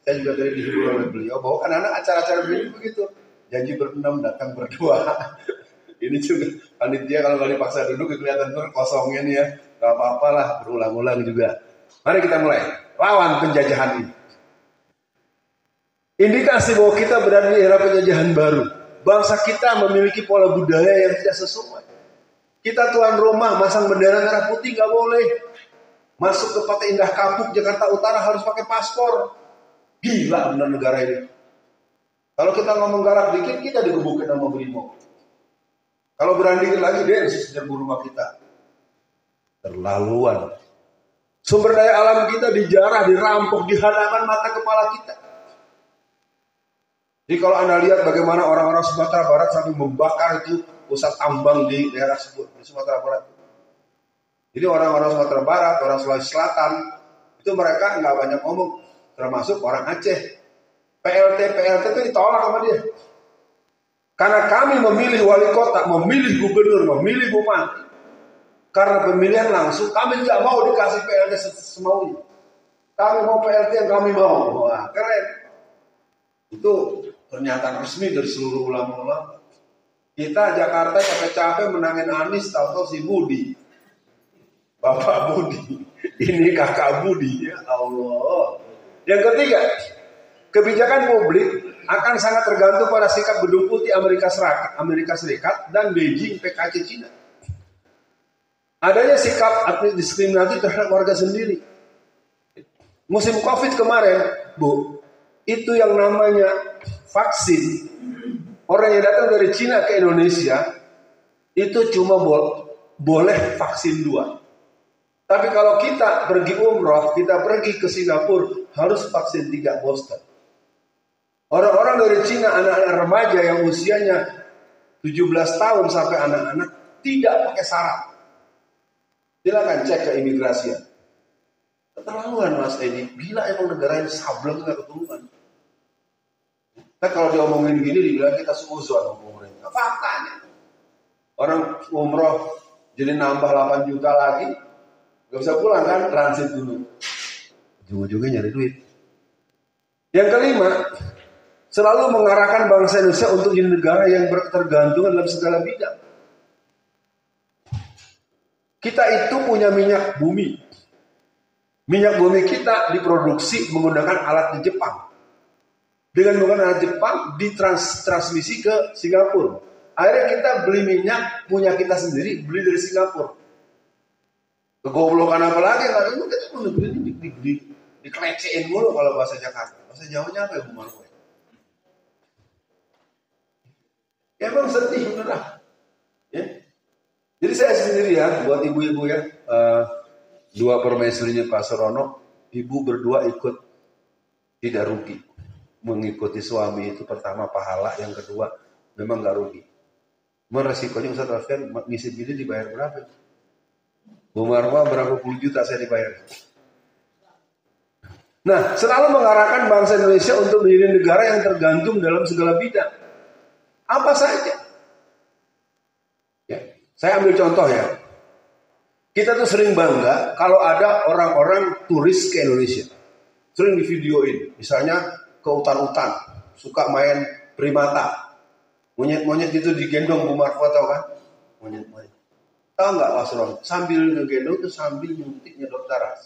Saya juga dari dihibur oleh beliau bahwa anak-anak acara-acara begini begitu. Janji berenam, datang berdua. Ini juga panitia kalau nggak dipaksa duduk kelihatan tuh kosongnya nih ya. Gak apa-apa lah, berulang-ulang juga. Mari kita mulai. Lawan penjajahan ini. Indikasi bahwa kita berada di era penjajahan baru. Bangsa kita memiliki pola budaya yang tidak sesuai. Kita tuan rumah, masang bendera merah putih gak boleh. Masuk ke Pantai Indah Kapuk, Jakarta Utara harus pakai paspor. Gila benar negara ini. Kalau kita ngomong galak dikit, kita digebukin sama Brimob. Kalau berani dikit lagi, dia harus serbu rumah kita. Terlaluan. Sumber daya alam kita dijarah, dirampok, di hadapan mata kepala kita. Jadi kalau Anda lihat bagaimana orang-orang Sumatera Barat sampai membakar itu pusat tambang di daerah tersebut, di Sumatera Barat. Jadi orang-orang Sumatera Barat, orang Sulawesi Selatan, itu mereka nggak banyak ngomong, termasuk orang Aceh. PLT itu ditolak sama dia. Karena kami memilih wali kota, memilih gubernur, memilih bupati. Karena pemilihan langsung, kami tidak mau dikasih PLT semaunya. Kami mau PLT yang kami mau. Wah, keren. Itu pernyataan resmi dari seluruh ulama-ulama. Kita Jakarta capek-capek menangin Anies, tahu-tahu si Budi. Bapak Budi. Ini kakak Budi. Ya Allah. Yang ketiga, kebijakan publik akan sangat tergantung pada sikap Gedung Putih Amerika Serikat dan Beijing PKC Cina. Adanya sikap diskriminatif terhadap warga sendiri. Musim Covid kemarin, Bu, itu yang namanya vaksin. Orang yang datang dari Cina ke Indonesia itu cuma boleh vaksin 2. Tapi kalau kita pergi umroh, kita pergi ke Singapura harus vaksin 3 booster. Orang-orang dari Cina, anak-anak remaja yang usianya 17 tahun sampai anak-anak tidak pakai syarat. Silakan cek ke imigrasian. Keterlaluan Mas Edi. Gila emang negara yang sableng gak keturunan. Nah kalau diomongin gini dibilang kita seuzon sama pemerintah. Faktanya. Orang umroh jadi nambah 8 juta lagi. Gak bisa pulang kan, transit dulu. Ujung-ujungnya nyari duit. Yang kelima, selalu mengarahkan bangsa Indonesia untuk jadi negara yang berketergantungan dalam segala bidang. Kita itu punya minyak bumi. Minyak bumi kita diproduksi menggunakan alat di Jepang. Dengan menggunakan alat Jepang ditransmisi ke Singapura. Akhirnya kita beli minyak punya kita sendiri, beli dari Singapura. Kegoblokan apa lagi? Karena kita mau negeri ini dikelecehin mulu kalau bahasa Jakarta. Bahasa Jawanya apa ya Bu Marco? Ya emang sedih beneran. Ya. Jadi saya sendiri ya, buat ibu-ibu ya, 2 permaisurinya Pak Surono, ibu berdua ikut tidak rugi. Mengikuti suami itu pertama pahala, yang kedua memang gak rugi. Resikonya Ustaz Alfian ngisi ini dibayar berapa? Bu Marwa berapa puluh juta saya dibayar. Nah, selalu mengarahkan bangsa Indonesia untuk menjadi negara yang tergantung dalam segala bidang. Apa saja. Ya, saya ambil contoh ya. Kita tuh sering bangga kalau ada orang-orang turis ke Indonesia. Sering di videoin. Misalnya ke hutan-hutan. Suka main primata. Monyet-monyet itu digendong Bu Marwa tahu kan? Monyet-monyet. Tahu nggak Mas Ron? Sambil ngegendong itu sambil nyuntik nyedot darah.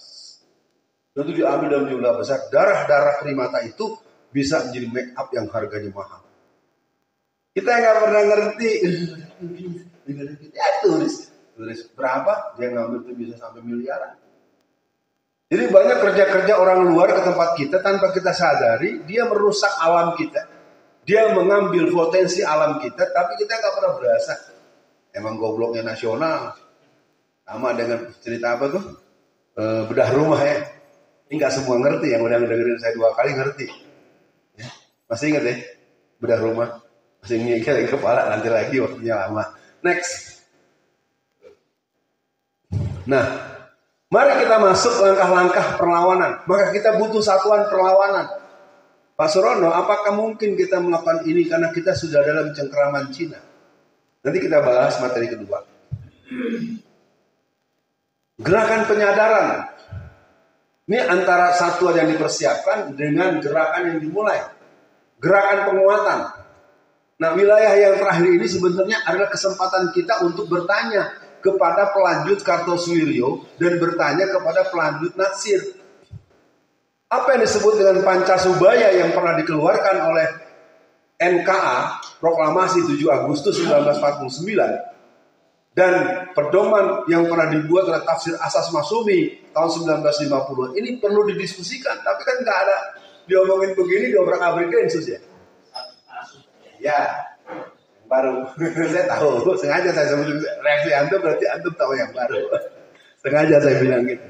Itu diambil dalam jumlah besar. Darah-darah primata itu bisa menjadi make up yang harganya mahal. Kita nggak pernah ngerti. Ya turis berapa? Dia ngambil itu bisa sampai miliaran. Jadi banyak kerja-kerja orang luar ke tempat kita tanpa kita sadari. Dia merusak alam kita. Dia mengambil potensi alam kita. Tapi kita nggak pernah berasa. Emang gobloknya nasional. Sama dengan cerita apa tuh? Bedah rumah ya. Ini nggak semua ngerti. Yang udah dengerin saya 2 kali ngerti. Ya. Masih ingat ya? Bedah rumah. Masih ingat di kepala. Nanti lagi waktunya lama. Next. Nah, Mari kita masuk langkah-langkah perlawanan. Maka kita butuh satuan perlawanan. Pak Surono, apakah mungkin kita melakukan ini karena kita sudah dalam cengkeraman Cina? Nanti kita bahas materi kedua. Gerakan penyadaran. Ini antara satuan yang dipersiapkan dengan gerakan yang dimulai. Gerakan penguatan. Nah, wilayah yang terakhir ini sebenarnya adalah kesempatan kita untuk bertanya kepada pelanjut Kartosuwiryo dan bertanya kepada pelanjut Natsir. Apa yang disebut dengan Pancasubaya yang pernah dikeluarkan oleh NKA, Proklamasi 7 Agustus 1949, dan pedoman yang pernah dibuat oleh Tafsir Asas Masumi tahun 1950, ini perlu didiskusikan. Tapi kan nggak ada diomongin begini, diobrak-abrikin sus ya. Ya, baru. Saya tahu, sengaja saya sebut reaksi antum, berarti antum tahu yang baru. Sengaja saya bilang gitu.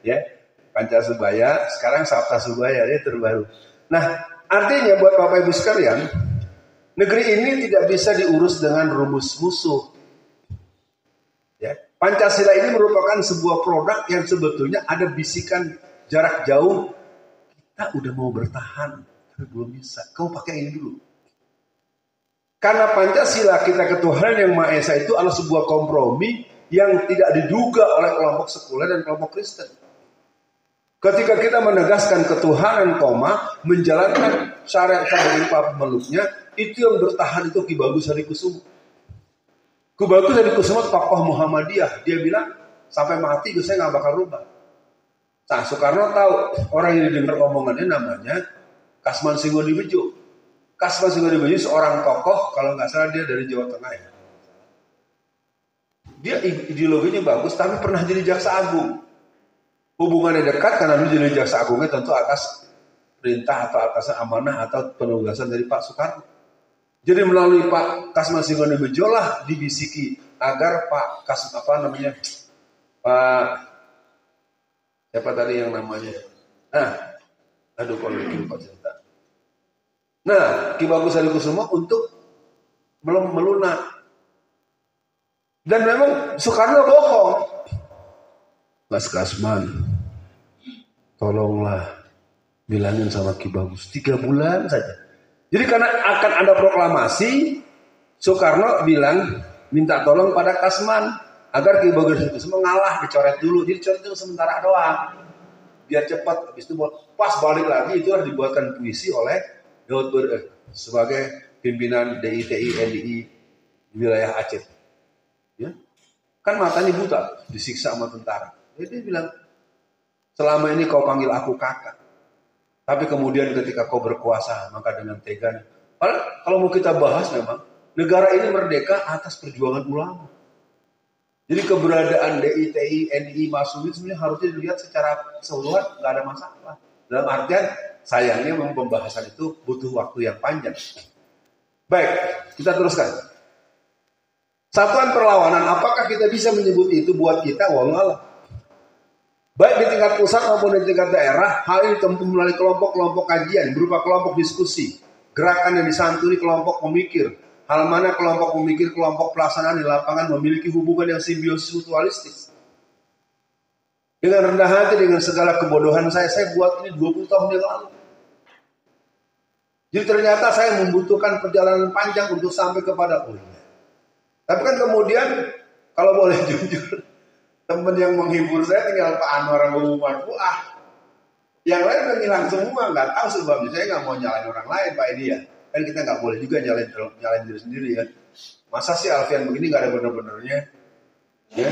Ya, Pancasubaya, sekarang Sabtasubaya, dia terbaru. Nah, artinya buat Bapak Ibu sekalian, negeri ini tidak bisa diurus dengan rumus musuh. Ya, Pancasila ini merupakan sebuah produk yang sebetulnya ada bisikan jarak jauh. Kita udah mau bertahan, tapi belum bisa. Kau pakai ini dulu. Karena Pancasila kita ketuhanan yang Maha Esa itu adalah sebuah kompromi yang tidak diduga oleh kelompok sekuler dan kelompok Kristen. Ketika kita menegaskan ketuhanan, menjalankan syariat dari para pemeluknya, itu yang bertahan itu Ki Bagus Hadikusumo. Ki Bagus Hadikusumo tokoh Muhammadiyah. Dia bilang, sampai mati itu saya nggak bakal rubah. Nah, Soekarno tahu orang yang didengar omongannya namanya Kasman Singondibejo. Kasman Singondibejo seorang tokoh, kalau nggak salah dia dari Jawa Tengah ya. Dia ideologinya bagus, tapi pernah jadi jaksa agung. Hubungannya dekat karena dulu jadi jaksa agungnya tentu atas perintah atau atas amanah atau penugasan dari Pak Soekarno. Jadi melalui Pak Kasman Singondibejo lah dibisiki agar Pak siapa tadi yang namanya? Lupa cerita. Nah, Ki Bagus Hadikusumo untuk melunak. Dan memang Soekarno bohong. Mas Kasman, tolonglah bilangin sama Ki Bagus 3 bulan saja. Jadi karena akan ada proklamasi, Soekarno bilang minta tolong pada Kasman agar Ki Bagus Hadikusumo mengalah, dicoret dulu. Jadi coret itu sementara doang, biar cepat. Habis itu pas balik lagi itulah dibuatkan puisi oleh Daud sebagai pimpinan DITI NDI wilayah Aceh. Ya, kan matanya buta, disiksa sama tentara. Jadi dia bilang, selama ini kau panggil aku kakak, tapi kemudian ketika kau berkuasa, maka dengan teganya. Kalau mau kita bahas memang, negara ini merdeka atas perjuangan ulama. Jadi keberadaan DITI, NDI, Masumi sebenarnya harusnya dilihat secara keseluruhan, nggak ada masalah. Dalam artian, sayangnya memang pembahasan itu butuh waktu yang panjang. Baik, kita teruskan. Satuan perlawanan, apakah kita bisa menyebut itu buat kita? Wallah. Baik di tingkat pusat maupun di tingkat daerah, hal ini ditempuh melalui kelompok-kelompok kajian berupa kelompok diskusi, gerakan yang disantuni kelompok pemikir. Hal mana kelompok pemikir, kelompok pelaksanaan di lapangan memiliki hubungan yang simbiosis mutualistis. Dengan rendah hati, dengan segala kebodohan saya buat ini 20 tahun yang lalu. Jadi ternyata saya membutuhkan perjalanan panjang untuk sampai kepada ini. Tapi kan kemudian, kalau boleh jujur, teman yang menghibur saya tinggal Pak Anwar Muhammad Fuah. Yang lain udah hilang semua, nggak tahu sebabnya. Saya nggak mau nyalain orang lain, Pak Edi ya. Kan kita nggak boleh juga nyalain diri sendiri ya. Masa sih Alfian begini nggak ada bener-benernya? Ya,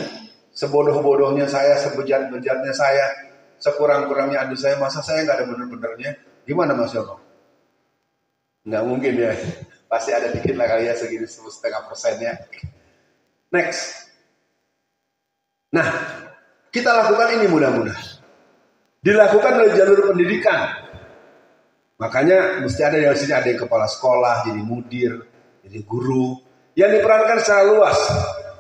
sebodoh-bodohnya saya, sebejat-bejatnya saya, sekurang-kurangnya aduh saya, masa saya nggak ada bener-benernya? Gimana Mas Yono? Nggak mungkin ya. Pasti ada dikit lah kali ya, segini 1,5% ya. Next. Nah, kita lakukan ini mudah-mudahan. Dilakukan oleh jalur pendidikan. Makanya mesti ada di sini, ada yang kepala sekolah, jadi mudir, jadi guru, yang diperankan secara luas.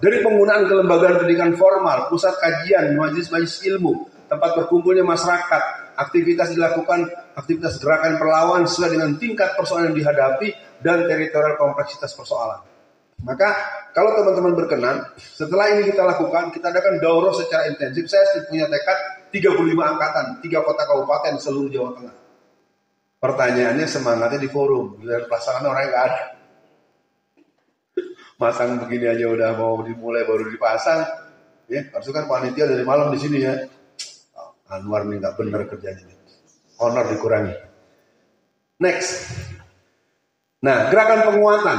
Dari penggunaan kelembagaan pendidikan formal, pusat kajian, majelis-majelis ilmu, tempat berkumpulnya masyarakat, aktivitas dilakukan, aktivitas gerakan perlawanan sesuai dengan tingkat persoalan yang dihadapi dan teritorial kompleksitas persoalan. Maka kalau teman-teman berkenan, setelah ini kita lakukan, kita adakan daurah secara intensif. Saya punya tekad 35 angkatan, 3 kota kabupaten seluruh Jawa Tengah. Pertanyaannya semangatnya di forum, biar pelaksanaan orang nggak ada. Masang begini aja udah mau dimulai baru dipasang, ya harusnya kan panitia dari malam di sini ya. Anwar nih nggak bener kerjanya, honor dikurangi. Next, nah gerakan penguatan,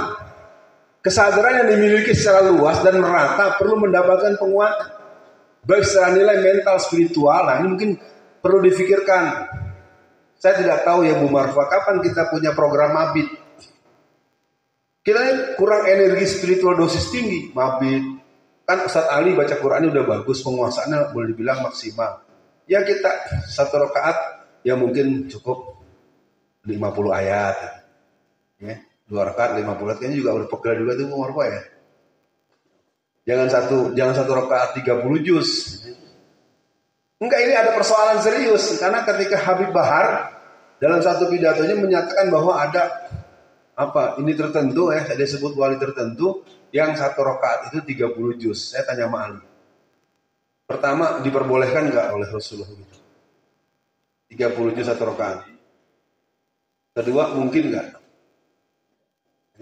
kesadaran yang dimiliki secara luas dan merata perlu mendapatkan penguatan, baik secara nilai mental spiritual. Nah ini mungkin perlu difikirkan. Saya tidak tahu ya Bu Marfa, kapan kita punya program mabit? Kita kurang energi spiritual dosis tinggi, mabit. Kan Ustadz Ali baca Qurannya udah bagus, penguasaannya boleh dibilang maksimal. Ya kita 1 rakaat ya mungkin cukup 50 ayat. Ya, 2 rakaat 50 ayat kayaknya juga udah pegel juga tuh umur ya. Jangan satu rakaat 30 juz. Enggak, ini ada persoalan serius karena ketika Habib Bahar dalam satu pidatonya menyatakan bahwa ada ini tertentu ya, dia sebut wali tertentu yang 1 rakaat itu 30 juz. Saya tanya sama Ali. Pertama, diperbolehkan nggak oleh Rasulullah gitu? 30 juz 1 rakaat. Kedua, mungkin nggak?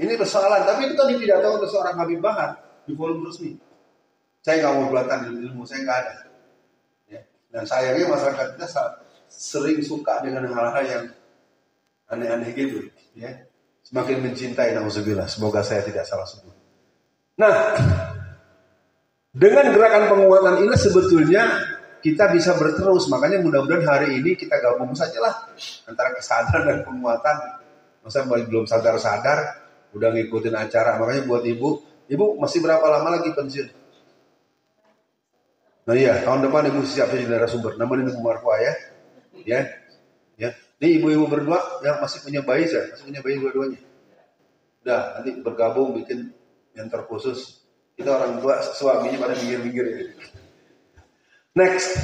Ini persoalan, tapi itu kan pidato untuk seorang Habib Bahar di forum resmi. Saya nggak mau belatan ilmu, saya nggak ada. Ya. Dan sayangnya masyarakat kita sering suka dengan hal-hal yang aneh-aneh gitu. Ya. Semakin mencintai, na'udzubillah. Semoga saya tidak salah sebut. Nah, dengan gerakan penguatan ini sebetulnya kita bisa berterus. Makanya mudah-mudahan hari ini kita gabung sajalah antara kesadaran dan penguatan. Masa belum sadar-sadar udah ngikutin acara. Makanya buat ibu masih berapa lama lagi pensiun? Nah iya, tahun depan ibu siap jadi narasumber. Namanya Ibu Marfa ya. Ya. Ini ibu-ibu berdua yang masih punya bayi saya, masih punya bayi dua-duanya. Udah, nanti bergabung bikin mentor khusus. Kita orang tua suaminya pada minggir-minggir. Next,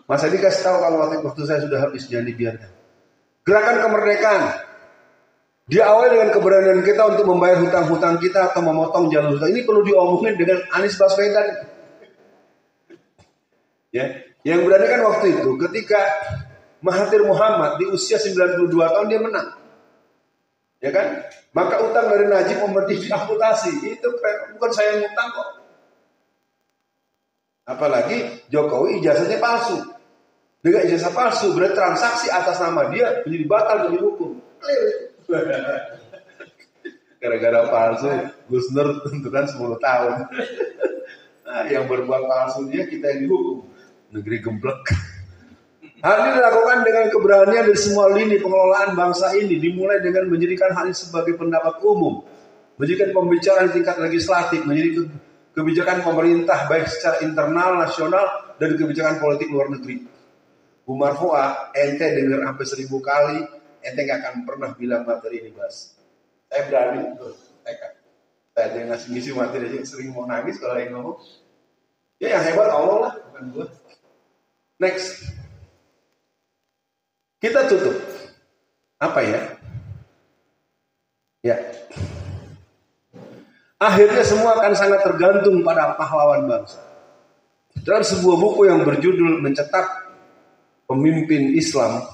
Mas Adi kasih tahu kalau waktu saya sudah habis, jangan dibiarkan. Gerakan kemerdekaan diawali dengan keberanian kita untuk membayar hutang-hutang kita atau memotong jalur hutang. Ini perlu diomongin dengan Anies Baswedan. Ya, yang berani kan waktu itu ketika Mahathir Muhammad di usia 92 tahun dia menang. Ya kan? Maka utang dari Najib Muhammad diamputasi. Itu bukan saya yang utang kok. Apalagi Jokowi ijazahnya palsu. Dengan ijazah palsu berarti transaksi atas nama dia menjadi batal demi hukum. Gara-gara palsu Gus Nur tentukan 10 tahun. Nah, yang berbuat palsu dia kita yang dihukum. Negeri gemblek. Hal ini dilakukan dengan keberanian dari semua lini pengelolaan bangsa ini, dimulai dengan menjadikan hal ini sebagai pendapat umum, menjadikan pembicaraan di tingkat legislatif, menjadi kebijakan pemerintah baik secara internal, nasional, dan kebijakan politik luar negeri. Bu Marfuah, ente dengar sampai 1000 kali, ente gak akan pernah bilang materi ini bahas. Saya berani, tekad. Saya ada yang ngisi materi aja sering mau nangis kalau yang ngomong. Ya yang hebat Allah lah, bukan gue. Next. Kita tutup. Apa ya? Ya. Akhirnya semua akan sangat tergantung pada pahlawan bangsa. Dalam sebuah buku yang berjudul Mencetak Pemimpin Islam,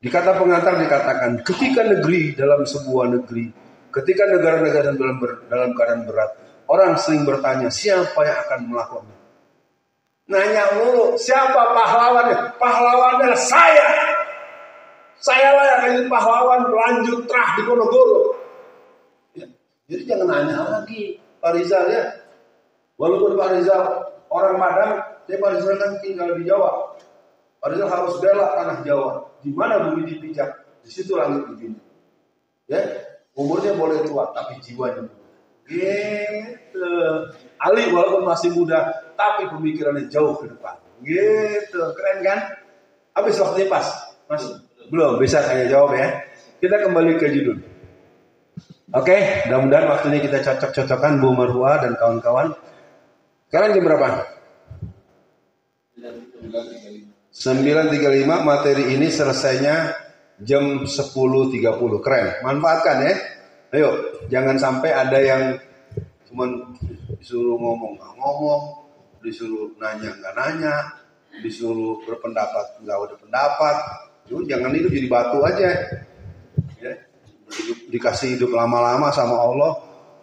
di kata pengantar dikatakan, ketika negeri dalam sebuah negeri, ketika negara-negara dalam keadaan berat, orang sering bertanya, siapa yang akan melakukannya? Nanya mulu, siapa pahlawannya? Pahlawannya saya. Saya lah yang jadi pahlawan berlanjut terah di Ponorogo. Ya, jadi jangan nanya lagi Pak Rizal ya. Walaupun Pak Rizal orang Padang, tapi Pak Rizal kan tinggal di Jawa. Pak Rizal harus bela tanah Jawa. Di mana bumi dipijak, di situ langit dipindah. Ya, umurnya boleh tua, tapi jiwanya muda. Gitu. Ali walaupun masih muda, tapi pemikirannya jauh ke depan. Gitu, keren kan? Habis waktunya pas, masuk. Belum bisa saya jawab ya. Kita kembali ke judul. Oke, mudah-mudahan waktunya kita cocok-cocokkan Bu Marfuah dan kawan-kawan. Sekarang jam berapa? 9.35. Materi ini selesainya jam 10.30. Keren. Manfaatkan ya. Ayo, jangan sampai ada yang cuman disuruh ngomong nggak ngomong, disuruh nanya nggak nanya, disuruh berpendapat nggak ada pendapat. Itu jangan hidup jadi batu aja. Ya. Dikasih hidup lama-lama sama Allah.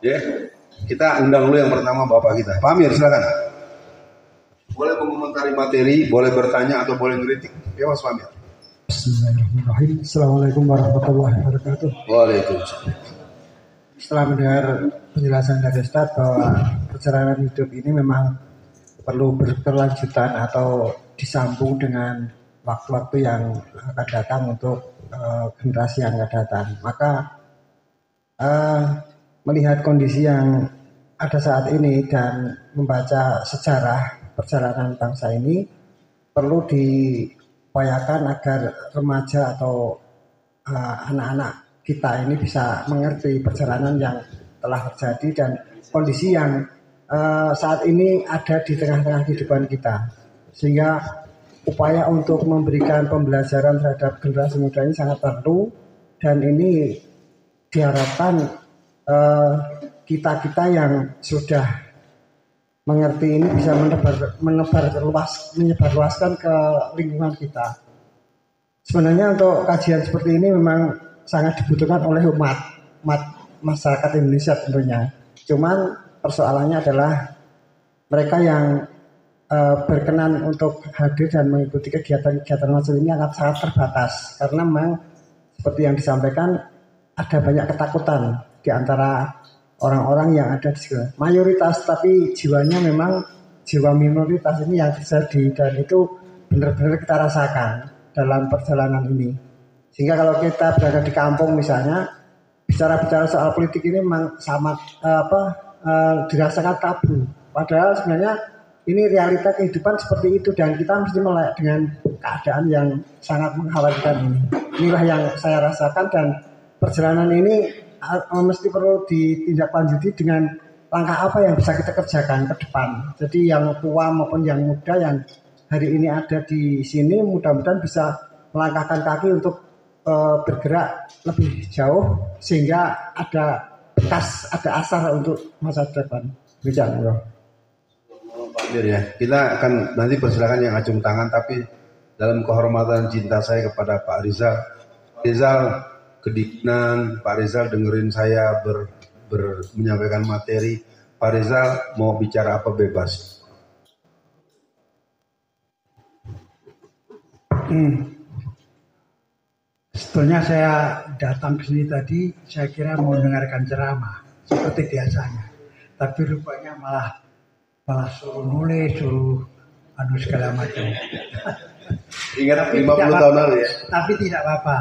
Ya. Kita undang dulu yang pertama Bapak kita. Pak Amir, silakan. Boleh mengomentari materi, boleh bertanya atau boleh ngeritik. Ya Mas Amir. Bismillahirrahmanirrahim. Assalamualaikum warahmatullahi wabarakatuh. Waalaikumsalam. Setelah mendengar penjelasan dari Ustaz bahwa perjalanan hidup ini memang perlu berkelanjutan atau disambung dengan waktu-waktu yang akan datang untuk generasi yang akan datang. Maka melihat kondisi yang ada saat ini dan membaca sejarah perjalanan bangsa ini perlu diupayakan agar remaja atau anak-anak kita ini bisa mengerti perjalanan yang telah terjadi dan kondisi yang saat ini ada di tengah-tengah kehidupan kita, sehingga upaya untuk memberikan pembelajaran terhadap generasi muda ini sangat perlu, dan ini diharapkan kita-kita yang sudah mengerti ini bisa menyebarluaskan ke lingkungan kita. Sebenarnya untuk kajian seperti ini memang sangat dibutuhkan oleh umat masyarakat Indonesia tentunya. Cuman persoalannya adalah mereka yang berkenan untuk hadir dan mengikuti kegiatan-kegiatan macam ini akan sangat terbatas, karena memang seperti yang disampaikan ada banyak ketakutan di antara orang-orang yang ada di sini. Mayoritas, tapi jiwanya memang jiwa minoritas ini yang terjadi, dan itu benar-benar kita rasakan dalam perjalanan ini. Sehingga kalau kita berada di kampung misalnya, bicara-bicara soal politik ini memang sangat dirasakan tabu. Padahal sebenarnya ini realita kehidupan seperti itu, dan kita mesti melek dengan keadaan yang sangat mengkhawatirkan ini. Inilah yang saya rasakan, dan perjalanan ini mesti perlu ditindaklanjuti dengan langkah apa yang bisa kita kerjakan ke depan. Jadi yang tua maupun yang muda yang hari ini ada di sini mudah-mudahan bisa melangkahkan kaki untuk bergerak lebih jauh, sehingga ada bekas, ada asar untuk masa depan. Bicara, Pak Amir ya, kita akan nanti persilakan yang acung tangan, tapi dalam kehormatan cinta saya kepada Pak Rizal. Rizal kedinginan, Pak Rizal dengerin saya menyampaikan materi. Pak Rizal mau bicara apa bebas. Sebetulnya saya datang ke sini tadi, saya kira mau mendengarkan ceramah seperti biasanya, tapi rupanya malah suruh nulis, suruh segala macam. Ingat 50 tahun lalu ya. Tapi tidak apa-apa,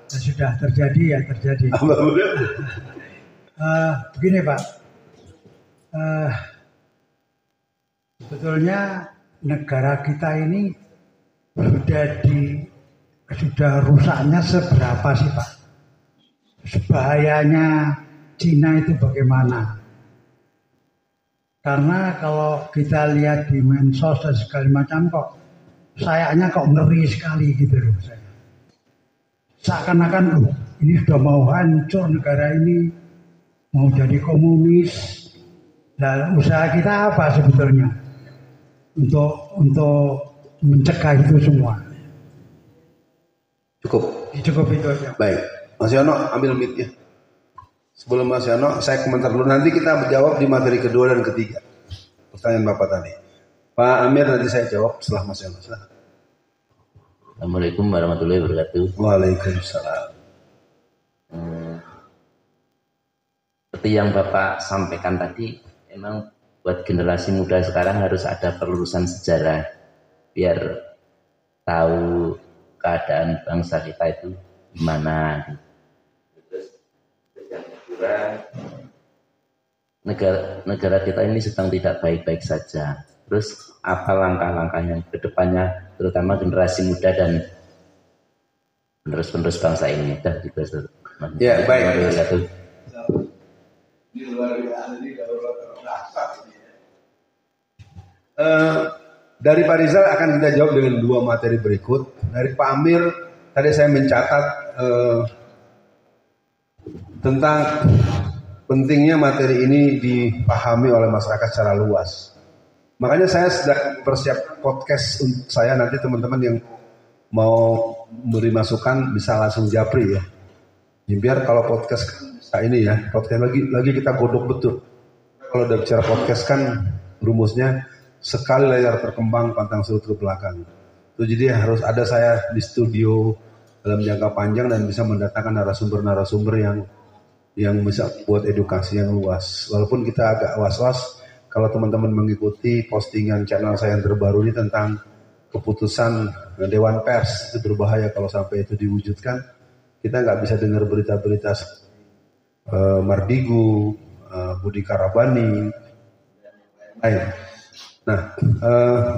sudah terjadi ya terjadi. Begini Pak, sebetulnya negara kita ini sudah rusaknya seberapa sih Pak? Bahayanya Cina itu bagaimana? Karena kalau kita lihat di medsos dan segala macam kok sayangnya kok ngeri sekali gitu loh saya. Seakan-akan ini sudah mau hancur negara ini, mau jadi komunis. Nah, usaha kita apa sebetulnya untuk mencegah itu semua? Cukup itu aja. Baik, Mas Yono ambil mic-nya. Sebelum Mas Yono, saya komentar dulu. Nanti kita menjawab di materi kedua dan ketiga. Pertanyaan Bapak tadi. Pak Amir nanti saya jawab setelah Mas Yono. Silahkan. Assalamualaikum warahmatullahi wabarakatuh. Waalaikumsalam. Seperti yang Bapak sampaikan tadi, emang buat generasi muda sekarang harus ada pelurusan sejarah biar tahu keadaan bangsa kita itu gimana. Terus yang kedua, negara kita ini sedang tidak baik-baik saja. Terus apa langkah-langkah yang kedepannya, terutama generasi muda dan penerus-penerus bangsa ini? Ya baik. Dari Pak Rizal akan kita jawab dengan dua materi berikut. Dari Pak Amir tadi saya mencatat tentang pentingnya materi ini dipahami oleh masyarakat secara luas. Makanya saya sedang persiapkan podcast untuk saya, nanti teman-teman yang mau beri masukan bisa langsung japri ya. Biar kalau podcast ini ya, podcast lagi kita godok betul. Kalau udah bicara podcast kan rumusnya sekali layar terkembang pantang surut ke belakang. Itu jadi harus ada saya di studio dalam jangka panjang dan bisa mendatangkan narasumber-narasumber yang bisa buat edukasi yang luas. Walaupun kita agak was-was kalau teman-teman mengikuti postingan channel saya yang terbaru ini tentang keputusan Dewan Pers, itu berbahaya kalau sampai itu diwujudkan. Kita nggak bisa dengar berita-berita Mardigu, Budi Karabani, lain. Nah,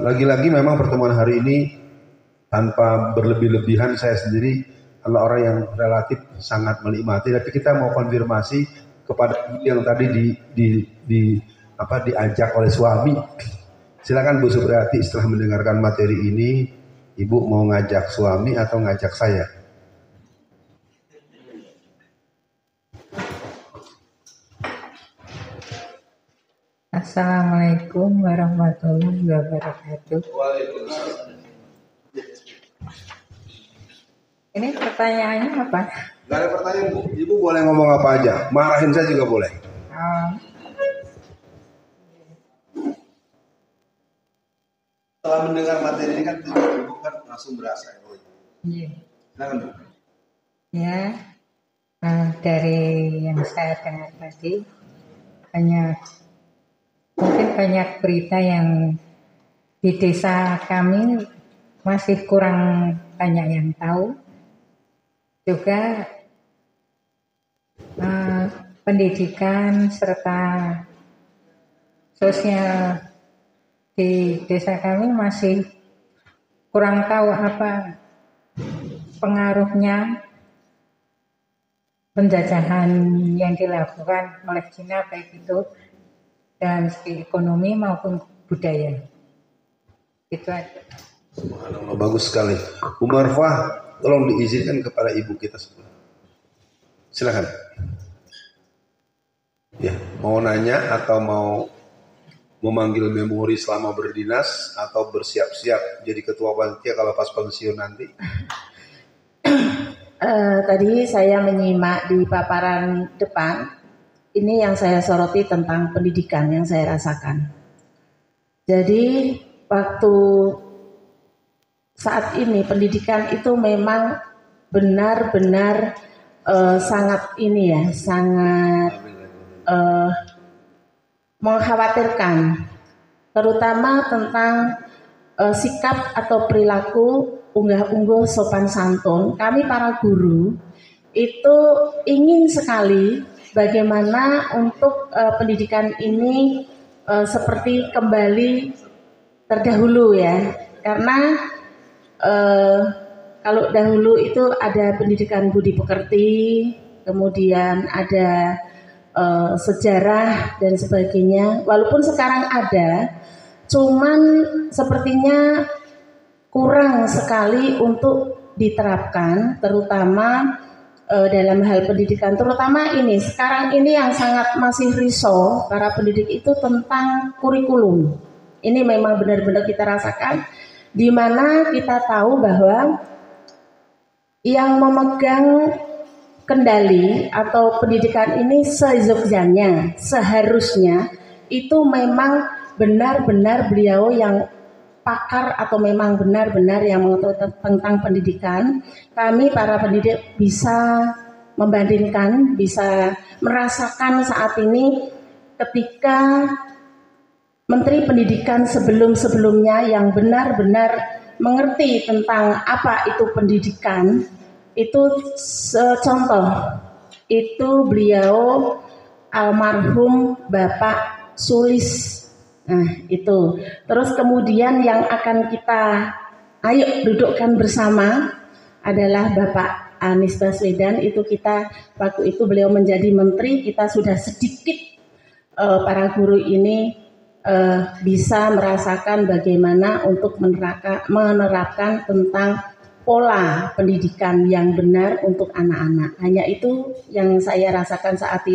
lagi-lagi memang pertemuan hari ini tanpa berlebih-lebihan, saya sendiri adalah orang yang relatif sangat menikmati. Tapi kita mau konfirmasi kepada yang tadi diajak oleh suami. Silakan Bu Supriyati, setelah mendengarkan materi ini, Ibu mau ngajak suami atau ngajak saya? Assalamualaikum warahmatullahi wabarakatuh. Ini pertanyaannya apa? Gak ada pertanyaan Bu, Ibu boleh ngomong apa aja, marahin saya juga boleh. Setelah mendengar materi ini kan Ibu kan langsung berasa. Iya. Silakan Bu. Ya, dari yang saya dengar tadi mungkin banyak berita yang di desa kami masih kurang banyak yang tahu. Juga pendidikan serta sosial di desa kami masih kurang tahu apa pengaruhnya penjajahan yang dilakukan oleh Cina, baik itu dalam segi ekonomi maupun budaya. Itu aja. Subhanallah, bagus sekali. Bu Marfah, tolong diizinkan kepada ibu kita semua. Silakan. Ya, mau nanya atau mau memanggil memori selama berdinas atau bersiap-siap jadi ketua panitia kalau pas pensiun nanti? Tadi saya menyimak di paparan depan. Ini yang saya soroti tentang pendidikan yang saya rasakan. Jadi waktu saat ini pendidikan itu memang benar-benar sangat mengkhawatirkan, terutama tentang sikap atau perilaku unggah-ungguh sopan santun. Kami para guru itu ingin sekali bagaimana untuk pendidikan ini seperti kembali terdahulu ya, karena kalau dahulu itu ada pendidikan budi pekerti, kemudian ada sejarah dan sebagainya. Walaupun sekarang ada, cuman sepertinya kurang sekali untuk diterapkan, terutama dalam hal pendidikan. Terutama ini sekarang ini yang sangat masih risau para pendidik itu tentang kurikulum. Ini memang benar-benar kita rasakan, di mana kita tahu bahwa yang memegang kendali atau pendidikan ini seharusnya itu memang benar-benar beliau yang pakar atau memang benar-benar yang mengetahui tentang pendidikan. Kami para pendidik bisa membandingkan, bisa merasakan saat ini ketika Menteri Pendidikan sebelum-sebelumnya yang benar-benar mengerti tentang apa itu pendidikan, itu contoh, itu beliau almarhum Bapak Sulis. Nah itu, terus kemudian yang akan kita ayo dudukkan bersama adalah Bapak Anies Baswedan. Itu kita, waktu itu beliau menjadi menteri, kita sudah sedikit para guru ini bisa merasakan bagaimana untuk menerapkan tentang pola pendidikan yang benar untuk anak-anak. Hanya itu yang saya rasakan saat ini.